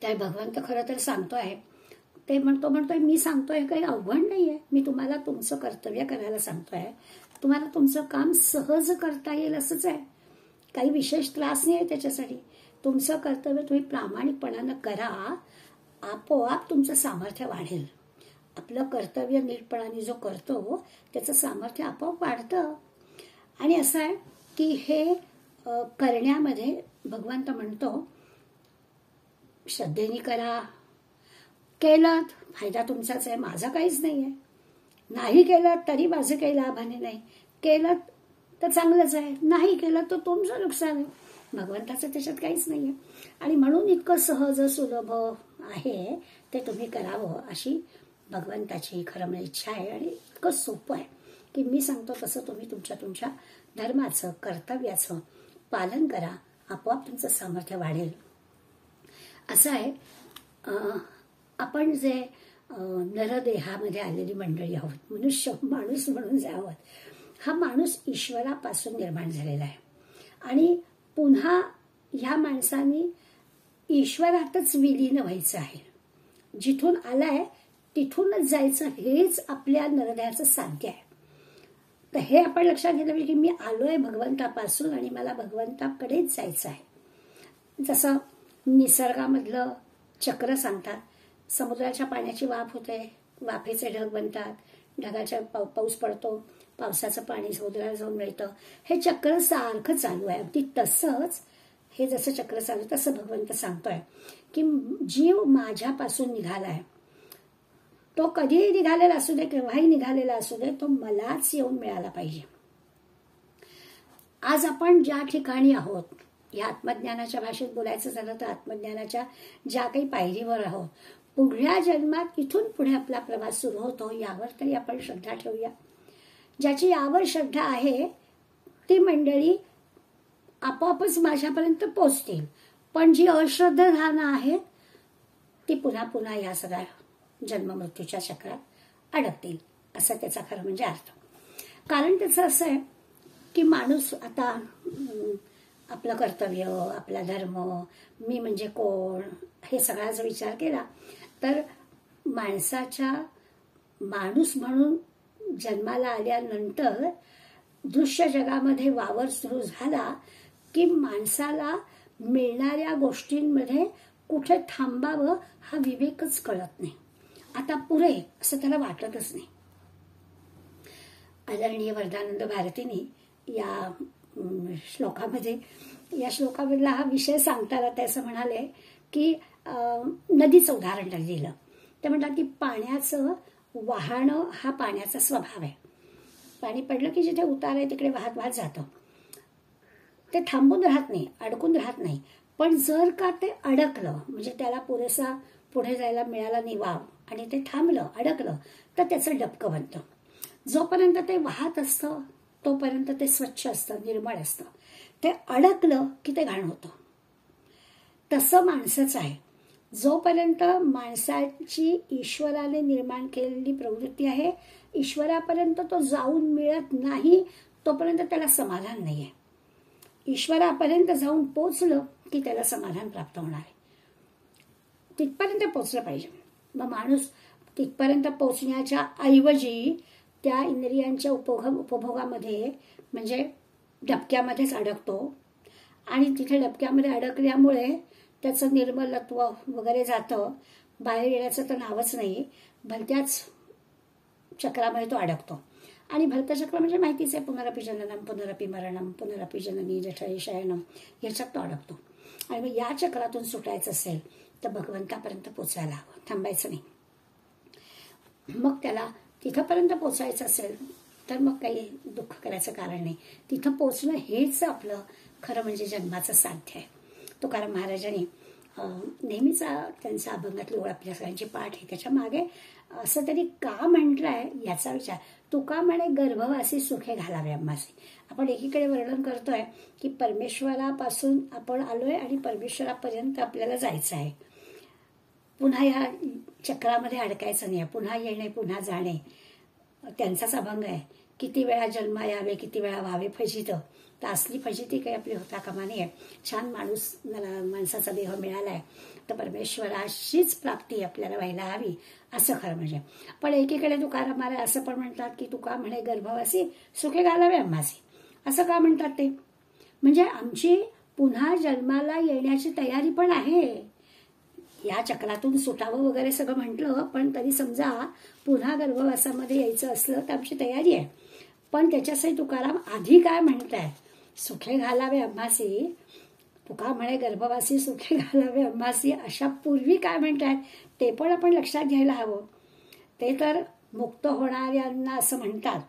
त्या भगवंत खरं तर सांगतोय, ते म्हणतोय मी सांगतोय काही अवघड नाहीये, मी तुम्हाला तुमचं कर्तव्य करायला सांगतोय, तुम्हाला तुमचं काम सहज करता येईल असंच आहे, काही विशेष त्रास नाही आहे त्याच्यासाठी. तुमचं कर्तव्य तुम्ही प्रामाणिकपणानं करा, आपोआप तुमचं सामर्थ्य वाढेल. आपलं कर्तव्य नीटपणाने जो करतो त्याचं सामर्थ्य आपोआप वाढतं. आणि असं आहे की हे करण्यामध्ये भगवंत म्हणतो श्रद्धेने करा, केलं फायदा तुमचाच आहे, माझा काहीच नाहीये, नाही केलं तरी माझं काही लाभाने नाही, केलं तर चांगलंच आहे, नाही केलं तर तुमचं नुकसान आहे, भगवंताचं त्याच्यात काहीच नाहीये. आणि म्हणून इतकं सहज सुलभ आहे ते तुम्ही करावं अशी भगवंताची खरं म्हणजे इच्छा आहे. आणि इतकं सोपं आहे की मी सांगतो तसं तुम्ही तुमच्या धर्माचं कर्तव्याचं पालन करा, आपोआप तुमचं सामर्थ्य वाढेल. असं आहे, आपण जे नरदेहामध्ये आलेली मंडळी आहोत, मनुष्य माणूस म्हणून जे आहोत, हा माणूस ईश्वरापासून निर्माण झालेला आहे. आणि पुन्हा ह्या माणसाने ईश्वरातच विलीन व्हायचं आहे. जिथून आलाय तिथूनच जायचं, हेच आपल्या नरदेहाचं साध्य आहे. तर हे आपण लक्षात घेतलं पाहिजे की मी आलोय भगवंतापासून आणि मला भगवंताकडेच जायचं आहे. जसं निसर्गामधलं चक्र सांगतात, समुद्राच्या पाण्याची वाफ होते, वाफेचे ढग बनतात, ढगाच्या पाऊस पडतो, पावसाचं पाणी समुद्राला जाऊन मिळतं, हे चक्र सारखं चालू आहे. अगदी तसंच हे जसं चक्र चालू तसं भगवंत सांगतोय की जीव माझ्यापासून निघालाय, तो कधीही निघालेला असू दे, केव्हाही निघालेला असू दे, तो मलाच येऊन मिळाला पाहिजे. आज आपण ज्या ठिकाणी आहोत, या आत्मज्ञानाच्या भाषेत बोलायचं झालं तर आत्मज्ञानाच्या ज्या काही पायरीवर आहोत, पुढल्या जन्मात इथून पुढे आपला प्रवास सुरू होतो यावर तरी आपण श्रद्धा ठेवूया. ज्याची यावर श्रद्धा आहे ती मंडळी आपोआपच माझ्यापर्यंत पोचतील. पण जी अश्रद्धाधान आहेत ती पुन्हा पुन्हा या सगळ्या जन्म मृत्यूच्या चक्रात अडकतील, असं त्याचा खरं म्हणजे अर्थ. कारण त्याचं असं आहे की माणूस आता आपलं कर्तव्य, आपला धर्म, मी म्हणजे कोण, हे सगळ्याचा विचार केला तर माणसाच्या माणूस म्हणून जन्माला आल्यानंतर दृश्य जगामध्ये वावर सुरू झाला की माणसाला मिळणाऱ्या गोष्टींमध्ये कुठे थांबावं हा विवेकच कळत नाही. आता पुरे असं त्याला वाटतच नाही. आदरणीय वरदानंद भारतींनी या श्लोकामधला हा विषय सांगताना ते असं म्हणाले की नदीचं उदाहरण दिलं. ते म्हणतात की पाण्याचं वाहणं हा पाण्याचा स्वभाव आहे. पाणी पडलं की जिथे उतार आहे तिकडे वाहत वाहत जातं, ते थांबून राहत नाही, अडकून राहत नाही. पण जर का ते अडकलं म्हणजे त्याला पुरेसा पुढे जायला मिळाला नाही वाव आणि ते थांबलं, अडकलं, तर त्याचं डबकं बनतं. जोपर्यंत ते वाहत असतं तोपर्यंत ते स्वच्छ असतं, निर्मळ असतं. ते अडकलं की ते घाण होतं. तसं माणसाचं आहे. जोपर्यंत माणसाची ईश्वराने निर्माण केलेली प्रवृत्ती आहे, ईश्वरापर्यंत तो जाऊन मिळत नाही तोपर्यंत त्याला समाधान नाहीये. ईश्वरापर्यंत जाऊन पोचलं की त्याला समाधान प्राप्त होणार आहे. तिथपर्यंत पोचलं पाहिजे. मग माणूस तिथपर्यंत पोचण्याच्या ऐवजी त्या इंद्रियांच्या उपभोगामध्ये म्हणजे डबक्यामध्येच अडकतो आणि तिथे डबक्यामध्ये अडकल्यामुळे त्याचं निर्मलत्व वगैरे जातं, बाहेर येण्याचं तर नावच नाही. भलत्याच चक्रामध्ये तो अडकतो. आणि भलतचक्र म्हणजे माहितीच आहे, पुनरपि जननम पुनरपि मरणम पुनरपि जननी जठरे शयनम, याच्यात तो अडकतो. आणि मग या चक्रातून सुटायचं असेल तर भगवंतापर्यंत पोचायला हवं, थांबायचं नाही. मग त्याला तिथंपर्यंत पोचायचं असेल तर मग काही दुःख करायचं कारण नाही. तिथं पोचणं हेच आपलं खरं म्हणजे जन्माचं साध्य आहे. तुकाराम महाराजांनी नेहमीचा त्यांचा अभंगातली ओळ आपल्या सगळ्यांची पाठ आहे, त्याच्या मागे असं तरी का म्हटलंय याचा विचार. तुका म्हणे गर्भवासी सुखे घालावे आम्हासी. आपण एकीकडे वर्णन करतोय की परमेश्वरापासून आपण आलोय आणि परमेश्वरापर्यंत आपल्याला जायचं आहे. पुन्हा ह्या चक्रामध्ये अडकायचं नाही. पुन्हा येणे पुन्हा जाणे त्यांचाच अभंग आहे. किती वेळा जन्मा यावे, किती वेळा व्हावे फजित. तर असली फजिती काही आपली होता कामा नये. छान माणसाचा देह मिळालाय तर परमेश्वराशीच प्राप्ती आपल्याला व्हायला हवी असं खरं म्हणजे. पण एकीकडे तुकाराम महाराज असं पण म्हणतात की तुका म्हणे गर्भवासी सुखे घालावे आम्हासी. असं का म्हणतात ते? म्हणजे आमची पुन्हा जन्माला येण्याची तयारी पण आहे. या चक्रातून सुटावं वगैरे सगळं म्हटलं, पण तरी समजा पुन्हा गर्भवासामध्ये यायचं असलं तर आमची तयारी आहे. पण त्याच्यासाठी तुकाराम आधी काय म्हणताय? सुखे घालावे आम्हासी. तुका म्हणे गर्भवासी सुखे घालावे आम्हासी अशा पूर्वी काय म्हणतायत ते पण आपण लक्षात घ्यायला हवं. ते तर मुक्त होणाऱ्यांना असं म्हणतात.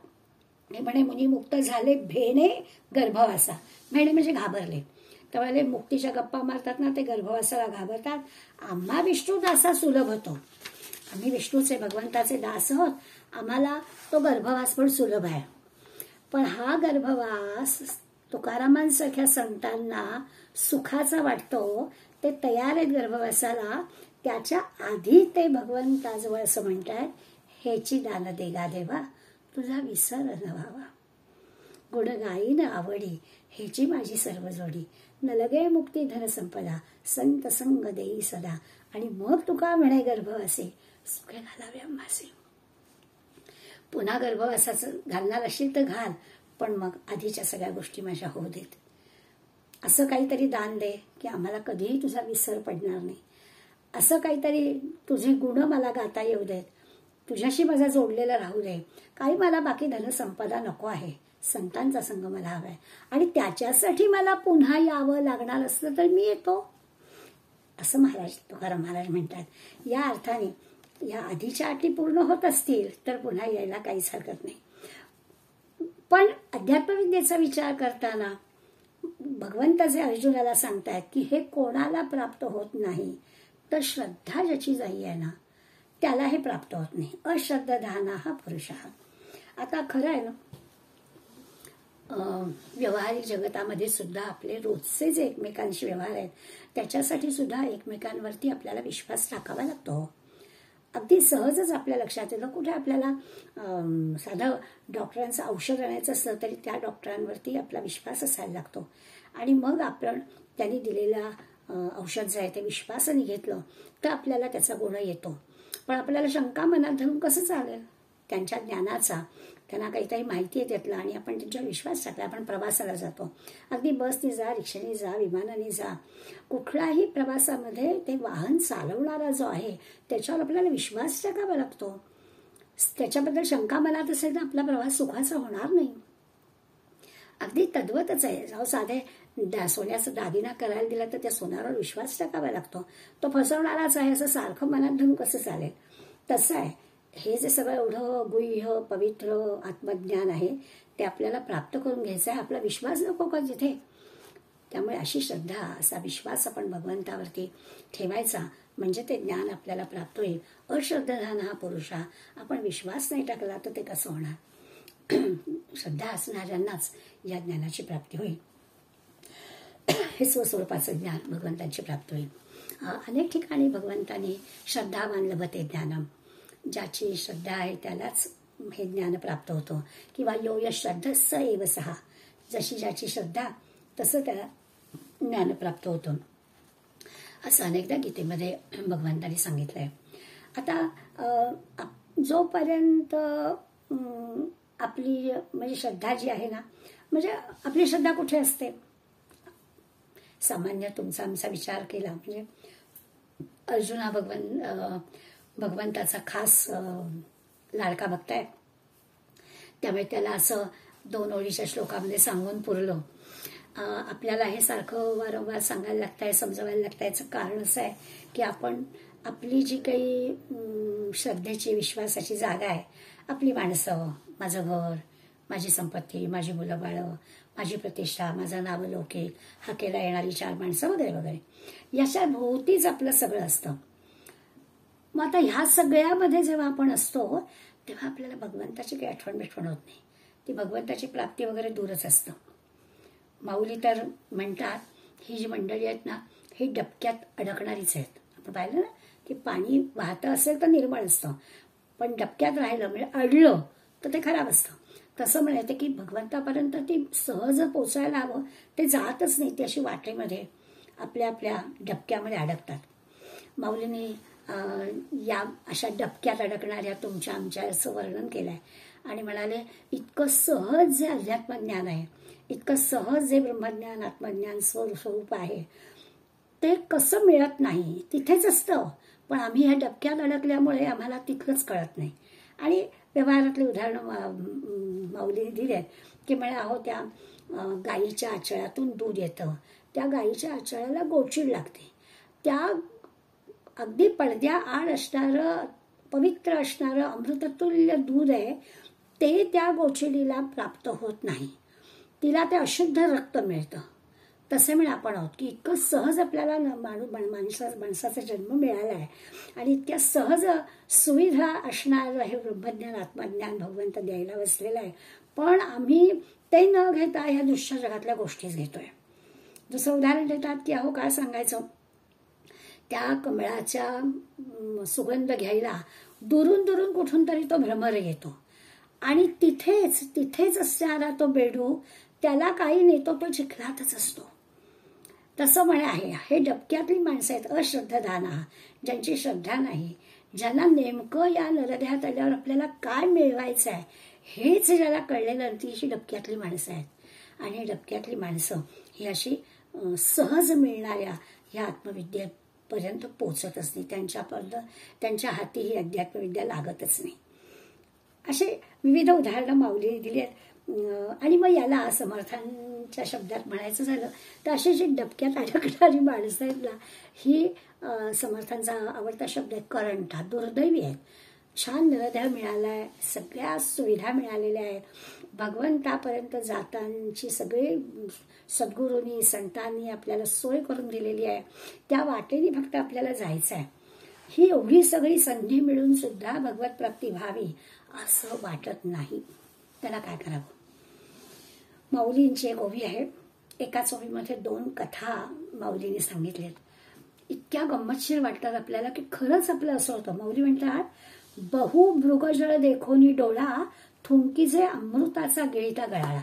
हे म्हणे मुनी मुक्त झाले भेणे गर्भवासा. भेणे म्हणजे घाबरले. त्यामुळे मुक्तीच्या गप्पा मारतात ना, ते गर्भवासाला घाबरतात. आम्हा विष्णू दासा सुलभ होतो. आम्ही विष्णूचे भगवंताचे दास आहोत. आम्हाला तो गर्भवास पण सुलभ आहे. पण हा गर्भवास तुकारामांसारख्या संतांना सुखाचा वाटतो. ते तयार आहेत गर्भवासाला. त्याच्या आधी ते भगवंताजवळ असं म्हणतात, हेची दान देगा देवा तुझा विसर न व्हावा. गुण गाईन आवडी हेची माझी सर्व जोडी. न लगे मुक्ती धन संपदा संत संग देई सदा. आणि मग तुका म्हणे गर्भवासी सुखे घालावे आम्हासी. पुन्हा गर्भवासाचं घालणार असेल तर घाल, पण मग आधीच्या सगळ्या गोष्टी माझ्या होऊ देत. असं काहीतरी दान दे की आम्हाला कधीही तुझा विसर पडणार नाही. असं काहीतरी तुझे गुण मला गाता येऊ देत. तुझ्याशी माझा जोडलेला राहू दे. काही मला बाकी धनसंपदा नको आहे. संतांचा संग मला हवाय. आणि त्याच्यासाठी मला पुन्हा यावं लागणार असलं तर मी येतो असं तुकाराम महाराज म्हणतात. या अर्थाने या आधीच्या अटी पूर्ण होत असतील तर पुन्हा यायला काहीच हरकत नाही. पण अध्यात्मविद्येचा विचार करताना भगवंताचे अर्जुनाला सांगतायत की हे कोणाला प्राप्त होत नाही तर श्रद्धा ज्याची जाई आहे ना त्याला हे प्राप्त होत नाही. अश्रद्धाना हा पुरुष. आता खरं आहे ना, व्यवहारिक जगतामध्ये सुद्धा आपले रोजचे जे एकमेकांशी व्यवहार आहेत त्याच्यासाठी सुद्धा एकमेकांवरती आपल्याला विश्वास टाकावा लागतो. अगदी सहजच आपल्या लक्षात येतं. कुठे आपल्याला साधं डॉक्टरांचं औषध आणायचं असलं तरी त्या डॉक्टरांवरती आपला विश्वास असायला लागतो. आणि मग आपण त्यांनी दिलेला औषध जे आहे ते विश्वासाने घेतलं तर आपल्याला त्याचा गुण येतो. पण आपल्याला शंका मनात धरून कसं चालेल? त्यांच्या ज्ञानाचा, त्यांना काहीतरी माहिती आहे त्यातलं आणि आपण त्यांच्यावर विश्वास टाकला. आपण प्रवासाला जातो, अगदी बसने जा, रिक्षाने जा, विमानाने जा, कुठल्याही प्रवासामध्ये ते वाहन चालवणारा जो आहे त्याच्यावर आपल्याला विश्वास टाकावा लागतो. त्याच्याबद्दल शंका मनात असेल तर आपला प्रवास सुखाचा होणार नाही. अगदी तद्वतच आहे. साधे सोन्याचा दागिना करायला दिला तर त्या सोन्यावर विश्वास टाकावा लागतो. तो फसवणाराच आहे असं सारखं मनात धरून कसं चालेल? तसं आहे. हे जे सगळं एवढं गुह्य पवित्र आत्मज्ञान आहे ते आपल्याला प्राप्त करून घ्यायचं आहे. आपला विश्वास नको का जिथे. त्यामुळे अशी श्रद्धा, असा विश्वास आपण भगवंतावरती ठेवायचा म्हणजे ते ज्ञान आपल्याला प्राप्त होईल. अश्रद्धान हा पुरुषा. आपण विश्वास नाही टाकला तर ते कसं होणार? श्रद्धा असणाऱ्यांनाच या ज्ञानाची प्राप्ती होईल. हे स्वस्वरूपाचं ज्ञान भगवंतांची प्राप्ती होईल. अनेक ठिकाणी भगवंतांनी श्रद्धावान लभते ज्ञानम. ज्याची श्रद्धा आहे त्यालाच हे ज्ञान प्राप्त होतं. किंवा यो यश श्रद्धस्स एव सहा. जशी ज्याची श्रद्धा तसं त्याला ज्ञान प्राप्त होतं असं अनेकदा गीतेमध्ये भगवंतांनी सांगितलंय. आता जोपर्यंत आपली म्हणजे श्रद्धा जी आहे ना, म्हणजे आपली श्रद्धा कुठे असते? सामान्य तुमचा आमचा विचार केला म्हणजे अर्जुन हा भगवंताचा खास लाडका भक्त आहे. त्यामुळे त्याला असं 2 ओळीच्या श्लोकामध्ये सांगून पुरलं. आपल्याला हे सारखं वारंवार सांगायला लागतंय, समजवायला लागतंय. याचं कारण असं आहे की आपण आपली जी काही श्रद्धेची विश्वासाची जागा आहे, आपली माणसं, माझं घर, माझी संपत्ती, माझी मुलं बाळं, माझी प्रतिष्ठा, माझा नावलौकिक, हाकेला येणारी 4 माणसं वगैरे वगैरे, याच्या भोवतीच आपलं सगळं असतं. मग आता ह्या सगळ्यामध्ये जेव्हा आपण असतो तेव्हा आपल्याला भगवंताची काही आठवण बिठवण होत नाही. ती भगवंताची प्राप्ती वगैरे दूरच असतं. माऊली तर म्हणतात ही जी मंडळी आहेत ना ही डबक्यात अडकणारीच आहेत. आपण पाहिलं ना की पाणी वाहतं असेल तर निर्मळ असतं, पण डबक्यात राहिलं म्हणजे अडलं तर ते खराब असतं. तसं म्हणायचं की भगवंतापर्यंत ती सहज पोचायला हवं, ते जातच नाही. ती अशी वाटेमध्ये आपल्या आपल्या डबक्यामध्ये अडकतात. माऊलीने या अशा डबक्यात अडकणाऱ्या तुमच्या आमच्या असं वर्णन केलं आहे आणि म्हणाले इतकं सहज जे अध्यात्मज्ञान आहे, इतकं सहज जे ब्रह्मज्ञान आत्मज्ञान स्वरूप आहे ते कसं मिळत नाही, तिथेच असतं, पण आम्ही ह्या डबक्यात अडकल्यामुळे आम्हाला तिथलंच कळत नाही. आणि व्यवहारातले उदाहरणं माऊलीने दिले की म्हणे अहो त्या गाईच्या आचळातून दूध येतं, त्या गाईच्या आचळाला गोचीड लागते, त्या अगदी पडद्या आड असणारं पवित्र असणारं अमृततुल्य दूध आहे ते त्या गोचिडीला प्राप्त होत नाही, तिला ते अशुद्ध रक्त मिळतं. तसे म्हणे आपण आहोत की इतकं सहज आपल्याला माणसाचा जन्म मिळाला आहे आणि इतक्या सहज सुविधा असणारं हे ब्रह्मज्ञान आत्मज्ञान भगवंत द्यायला बसलेलं आहे, पण आम्ही ते न घेता ह्या दृश्य जगातल्या गोष्टीच घेतोय. दुसरं उदाहरण देतात की अहो काय सांगायचं, त्या कमळाच्या सुगंध घ्यायला दुरून दुरून कुठून तरी तो भ्रमर येतो आणि तिथेच असणारा तो बेडू त्याला काही नेतो तो चिखलातच असतो. तसं म्हणे आहे हे डबक्यातली माणसं आहेत अश्रद्धाना, ज्यांची श्रद्धा नाही, ज्यांना नेमकं या नरदेहात आल्यावर आपल्याला काय मिळवायचं आहे हेच ज्याला कळलेलं ती अशी डबक्यातली माणसं आहेत. आणि डबक्यातली माणसं ही अशी सहज मिळणाऱ्या ह्या आत्मविद्येपर्यंत पोचतच नाही, त्यांच्या हाती ही अध्यात्मविद्या लागतच नाही. असे विविध उदाहरणं माऊलीने दिली आहेत. आणि मग याला समर्थांच्या शब्दात म्हणायचं झालं तर अशी जी डबक्यात अडकणारी माणसं आहेत ना ही समर्थांचा आवडता शब्द आहे करंटा, दुर्दैवी आहेत. छान नरदेह मिळालाय, सगळ्या सुविधा मिळालेल्या आहेत, भगवंतापर्यंत जातांची सगळे सद्गुरूंनी संतांनी आपल्याला सोय करून दिलेली आहे, त्या वाटेने फक्त आपल्याला जायचं आहे. ही एवढी सगळी संधी मिळून सुद्धा भगवत प्राप्ती व्हावी असं वाटत नाही. त्याला काय करावं? माऊलींची एक ओवी आहे, एकाच ओवीमध्ये 2 कथा माऊलींनी सांगितल्यात. इतक्या गंमतशीर वाटतात आपल्याला की खरंच आपलं असं होतं. माऊली म्हणतात बहु मृगजळ देखोनी डोळा, थुंकीचे अमृताचा गिळीता गळाला.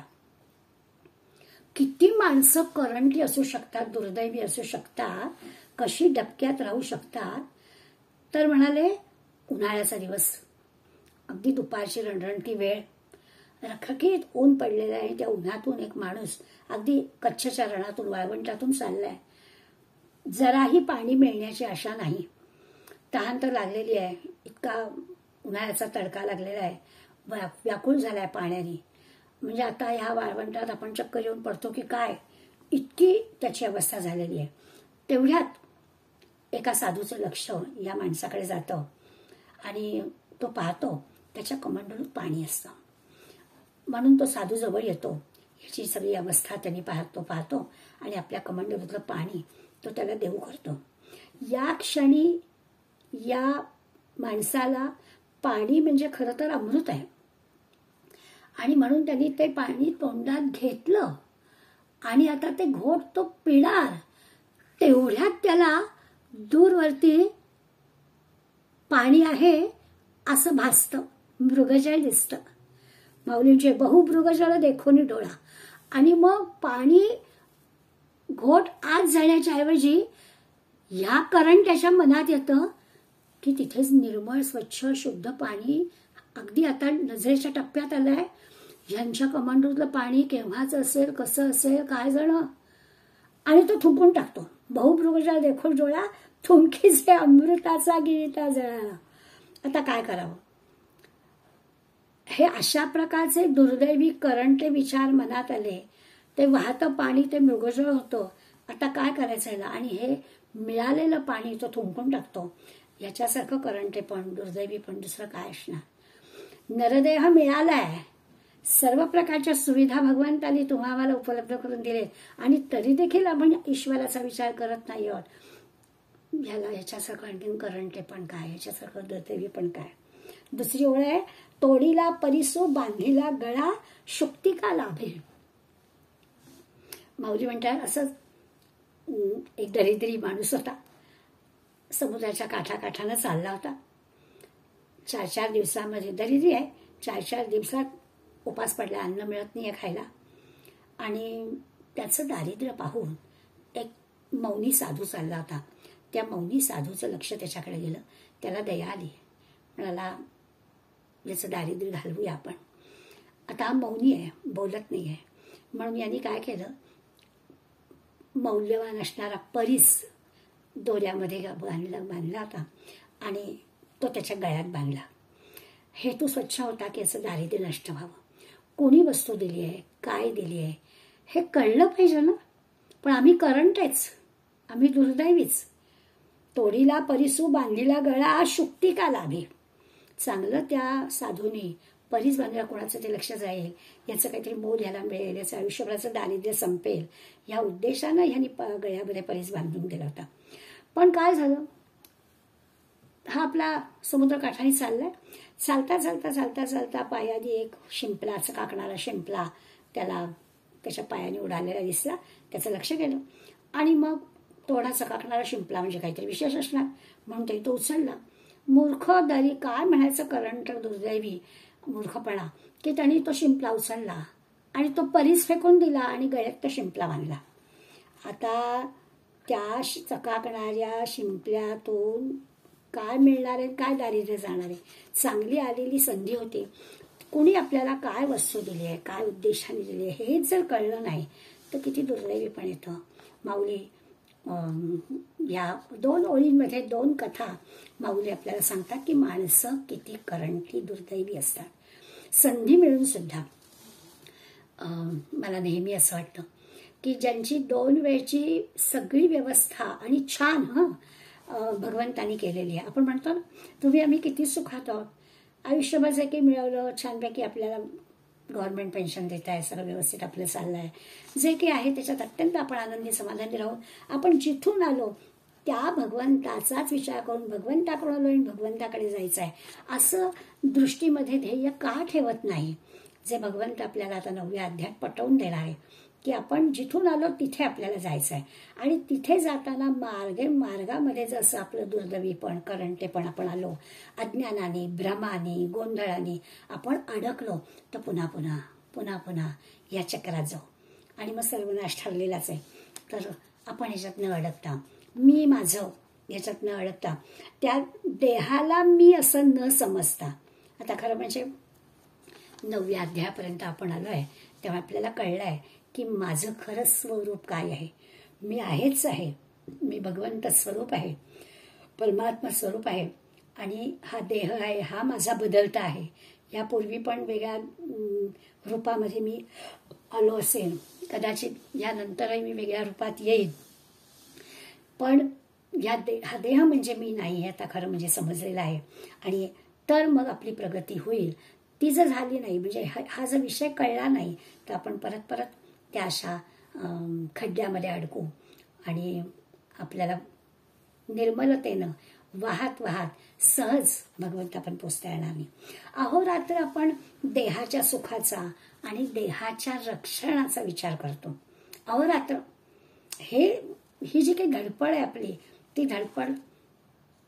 किती माणसं करंटी असू शकतात, दुर्दैवी असू शकतात, कशी डबक्यात राहू शकतात. तर म्हणाले उन्हाळ्याचा दिवस, अगदी दुपारची रणरणती वेळ, रखरखीत ऊन पडलेलं आहे, त्या उन्हातून एक माणूस अगदी कच्छच्या रणातून वाळवंटातून चाललाय. जराही पाणी मिळण्याची आशा नाही, तहान तर लागलेली आहे, इतका उन्हाळ्याचा तडका लागलेला आहे, व्याकुळ झालाय पाण्याने. म्हणजे आता ह्या वाळवंटात आपण चक्कर येऊन पडतो की काय, इतकी त्याची अवस्था झालेली आहे. तेवढ्यात एका साधूचं लक्ष या माणसाकडे जातं आणि तो पाहतो त्याच्या कमंडलूत पाणी असतं. म्हणून तो साधू जवळ येतो, याची सगळी अवस्था त्यांनी पाहतो आणि आपल्या कमंडलूतलं पाणी तो त्याला देऊ करतो. या क्षणी या माणसाला पाणी म्हणजे खरं तर अमृत आहे आणि म्हणून त्यांनी ते पाणी तोंडात घेतलं आणि आता ते घोट तो पिणार. तेवढ्यात त्याला दूरवरती पाणी आहे असं भासतं, मृगजळ दिसतं. माऊलींचे बहुमृगजळ देखोनी डोळा. आणि मग पाणी घोट आत जाण्याच्या ऐवजी या करंट त्याच्या मनात येतं की तिथेच निर्मळ स्वच्छ शुद्ध पाणी अगदी आता नजरेच्या टप्प्यात आलंय. ह्यांच्या कमांडूतलं पाणी केव्हाच असेल, कसं असेल, काय जण. आणि तो थुंकून टाकतो. बहुमृगजळ देखोनी डोळा, थुंकीचे अमृताचा गिळीता जळाला. आता काय करावं? हे अशा प्रकारचे दुर्दैवी करंटे विचार मनात आले, ते वाहतं पाणी ते मृगजळ होतं. आता काय करायचं याला? आणि हे मिळालेलं पाणी तो थुंकून टाकतो. याच्यासारखं करंटे पण दुर्दैवी पण दुसरं काय असणार? नरदेह मिळालाय, सर्व प्रकारच्या सुविधा भगवंतांनी तुम्हाला उपलब्ध करून दिले आणि तरी देखील आपण ईश्वराचा विचार करत नाही आहोत. ह्याच्यासारखं आणखीन करंटे पण काय, ह्याच्यासारखं दुर्दैवी पण काय. दुसरी ओळ आहे, तोडीला परिसो बांधिला गळा शुक्ती का लाभे. माऊली म्हणतात असंच एक दरिद्री माणूस होता, समुद्राच्या काठाकाठानं चालला होता. 4-4 दिवसामध्ये, दरिद्री आहे, 4-4 दिवसात उपास पडला, अन्न मिळत नाही खायला. आणि त्याचं दारिद्र्य पाहून एक मौनी साधू चालला होता. त्या मौनी साधूचं लक्ष त्याच्याकडे गेलं. त्याला दया आली, म्हणाला याचं दारिद्र्य घालवूया आपण. आता हा मौनी आहे, बोलत नाही आहे, म्हणून यांनी काय केलं, मौल्यवान असणारा परीस दोऱ्यामध्ये बांधला होता आणि तो त्याच्या गळ्यात बांधला. हेतू स्वच्छ होता की याचं दारिद्र्य नष्ट व्हावं. कोणी वस्तू दिली आहे, काय दिली आहे हे कळलं पाहिजे ना. पण आम्ही करंट आहेच, आम्ही दुर्दैवीच. तोडीला परिसू बांधिला गळा शुक्ती का लाभे. चांगलं त्या साधूने परीस बांधला, कोणाचं ते लक्ष जाईल, याचं काहीतरी मोल ह्याला मिळेल, याचं आयुष्यभराचं दारिद्र्य संपेल, या उद्देशानं ह्यांनी गळ्यामध्ये परीस बांधून दिला होता. पण काय झालं, हा आपला समुद्रकाठाने चाललाय. चालता चालता चालता चालता पायाने एक शिंपला, चकाकणारा शिंपला त्याला त्याच्या पायाने उडालेला दिसला. त्याचं लक्ष गेलं आणि मग तोडा चकाकणारा शिंपला म्हणजे काहीतरी विशेष असणार म्हणून ते तो उचलला. मूर्ख दरी, काय म्हणायचं, करंट दुर्दैवी मूर्खपणा की त्यांनी तो शिंपला उचलला आणि तो परीस फेकून दिला आणि गळ्यात तो शिंपला बांधला. आता त्या चकाकणाऱ्या शिंपल्यातून काय मिळणार आहे, काय दारिद्र्य जाणार आहे. चांगली आलेली संधी होती. कोणी आपल्याला काय वस्तू दिली आहे, काय उद्देशाने दिली आहे, हेच जर कळलं नाही तर किती दुर्दैवी पण येतं. माऊली या 2 ओळींमध्ये 2 कथा माऊली आपल्याला सांगतात की माणसं किती करंटी दुर्दैवी असतात. संधी मिळून सुद्धा मला नेहमी असं वाटतं की ज्यांची 2 वेळची सगळी व्यवस्था आणि छान भगवंतानी केलेली आहे. आपण म्हणतो ना, तुम्ही आम्ही किती सुखात आहोत, आयुष्यभर जे काही मिळवलं छानपैकी, आपल्याला गव्हर्नमेंट पेन्शन देत आहे, सगळं व्यवस्थित आपलं चाललं आहे, जे काही आहे त्याच्यात अत्यंत आपण आनंदी समाधानी राहून आपण जिथून आलो त्या भगवंताचाच विचार करून भगवंताकडून आलो आणि भगवंताकडे जायचं आहे असं दृष्टीमध्ये ध्येय का ठेवत नाही. जे भगवंत आपल्याला आता 9व्या अध्यायात पटवून देणार आहे की आपण जिथून आलो तिथे आपल्याला जायचं आहे आणि तिथे जाताना मार्गामध्ये जसं आपलं दुर्दैवीपण, करंटेपण आपण आलो, अज्ञानाने, भ्रमाने, गोंधळाने आपण अडकलो, तर पुन्हा पुन्हा पुन्हा पुन्हा या चक्रात जाऊ आणि मग सर्वनाश ठरलेलाच आहे. तर आपण ह्याच्यात न अडकता, मी माझं ह्याच्यात न अडकता, त्या देहाला मी असं न समजता, आता खरं म्हणजे 9व्या अध्यायापर्यंत आपण आलोय तेव्हा आपल्याला कळलंय की माझं खरं स्वरूप काय आहे. मी आहेच आहे, मी भगवंत स्वरूप आहे, परमात्मा स्वरूप आहे आणि हा देह आहे, हा माझा बदलता आहे. यापूर्वी पण वेगळ्या रूपामध्ये मी आलो असेल, कदाचित यानंतरही मी वेगळ्या रूपात येईल, पण हा देह म्हणजे मी नाही आता खरं म्हणजे समजलेलं आहे. आणि तर मग आपली प्रगती होईल. ती जर झाली नाही, म्हणजे हा जर विषय कळला नाही, तर आपण परत परत त्या अशा खड्ड्यामध्ये अडकू आणि आपल्याला निर्मलतेनं वाहत वाहत सहज भगवंतापर्यंत पोचता येणार नाही. अहोरात्र आपण देहाच्या सुखाचा आणि देहाच्या रक्षणाचा विचार करतो. अहोरात्र ही जी काही धडपड आहे आपली, ती धडपड,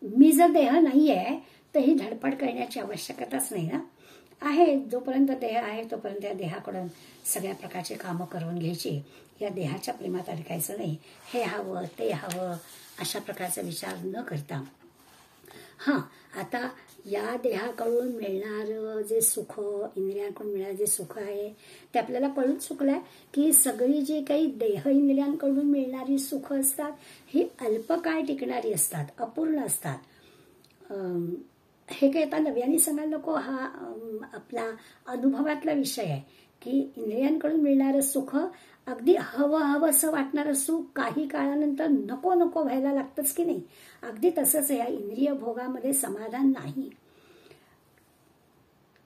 मी जर देह नाही आहे तर ही धडपड करण्याची आवश्यकताच नाही ना. आहे जोपर्यंत देह आहे तोपर्यंत या देहाकडून सगळ्या प्रकारचे कामं करून घ्यायची, या देहाच्या प्रेमात अडकायचं नाही. हे हवं ते हवं अशा प्रकारचा विचार न करता, आता या देहाकडून मिळणारं जे सुख, इंद्रियांकडून मिळणारं जे सुख आहे ते आपल्याला कळून चुकलंय की सगळी जी काही देह इंद्रियांकडून मिळणारी सुख असतात ही अल्पकाळ टिकणारी असतात, अपूर्ण असतात. हे काही आता नव्याने सांगायला नको, हा आपला अनुभवातला विषय आहे की इंद्रियांकडून मिळणारं सुख, अगदी हवं असं वाटणारं सुख काही काळानंतर नको नको व्हायला लागतंच की नाही. अगदी तसंच या इंद्रिय भोगामध्ये समाधान नाही.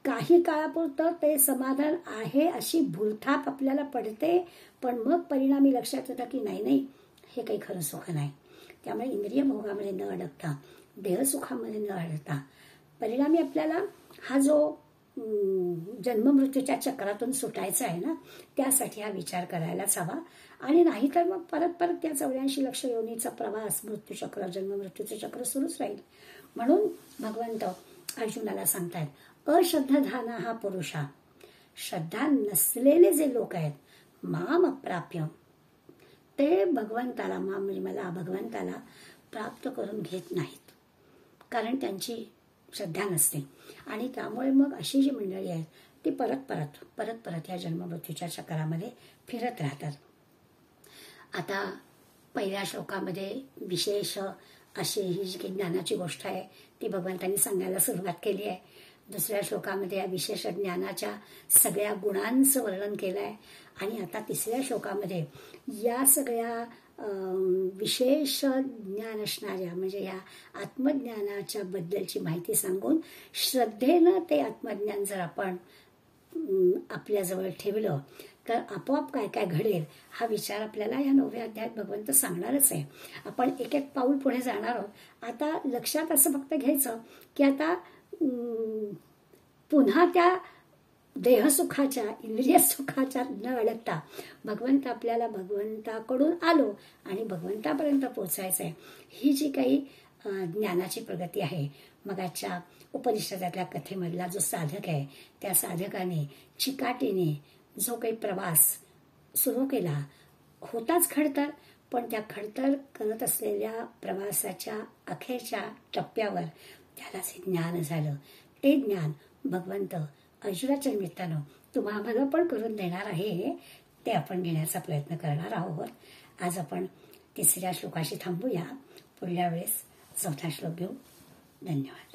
काही काळापुरतं ते समाधान आहे अशी भूलथाप आपल्याला पडते, पण मग परिणामी लक्षात येतं की नाही हे काही खरं सुख नाही. त्यामुळे इंद्रिय भोगामध्ये न अडकता, देहसुखामध्ये न अडकता, परिणामी आपल्याला हा जो जन्ममृत्यूच्या चक्रातून सुटायचा आहे ना, त्यासाठी हा विचार करायलाच हवा. आणि नाहीतर मग परत परत त्या 84 लक्ष योनीचा प्रवास, मृत्यूचक्र, जन्ममृत्यूचं चक्र सुरूच राहील. म्हणून भगवंत अर्जुनाला सांगतायत, अश्रद्धाधाना हा पुरुषा, श्रद्धा नसलेले जे लोक आहेत, माम अप्राप्य, ते भगवंताला, माम म्हणजे मला, भगवंताला प्राप्त करून घेत नाहीत, कारण त्यांची श्रद्धा नसते. आणि त्यामुळे मग अशी जी मंडळी आहेत ती परत परत या जन्ममृत्यूच्या चक्रामध्ये फिरत राहतात. आता पहिल्या श्लोकामध्ये विशेष अशी ही जी ज्ञानाची गोष्ट आहे ती भगवंतांनी सांगायला सुरुवात केली आहे. दुसऱ्या श्लोकामध्ये या विशेष ज्ञानाच्या सगळ्या गुणांचं वर्णन केलं आहे. आणि आता तिसऱ्या श्लोकामध्ये या सगळ्या विशेष ज्ञान असणाऱ्या म्हणजे या आत्मज्ञानाच्या बद्दलची माहिती सांगून श्रद्धेनं ते आत्मज्ञान जर आपण आपल्याजवळ ठेवलं तर आपोआप काय काय घडेल हा विचार आपल्याला या 9व्या अध्यायात भगवंत सांगणारच आहे. आपण एक एक पाऊल पुढे जाणार आहोत. आता लक्षात असं फक्त घ्यायचं की आता पुन्हा त्या देहसुखाच्या, इंद्रिय सुखाच्या न अडकता भगवंत आपल्याला भगवंताकडून आलो आणि भगवंतापर्यंत पोहोचायचं आहे. ही जी काही ज्ञानाची प्रगती आहे, मगाच्या उपनिषदातल्या कथेमधला जो साधक आहे त्या साधकाने चिकाटीने जो काही प्रवास सुरू केला, होताच खडतर, पण त्या खडतर करत असलेल्या प्रवासाच्या अखेरच्या टप्प्यावर त्याला जे ज्ञान झालं, ते ज्ञान भगवंत अर्जुनाच्या निमित्तानं तुम्हाला पण करून देणार आहे. ते आपण घेण्याचा प्रयत्न करणार आहोत. आज आपण तिसऱ्या श्लोकाशी थांबूया. पुढल्या वेळेस 4था श्लोक घेऊ. धन्यवाद.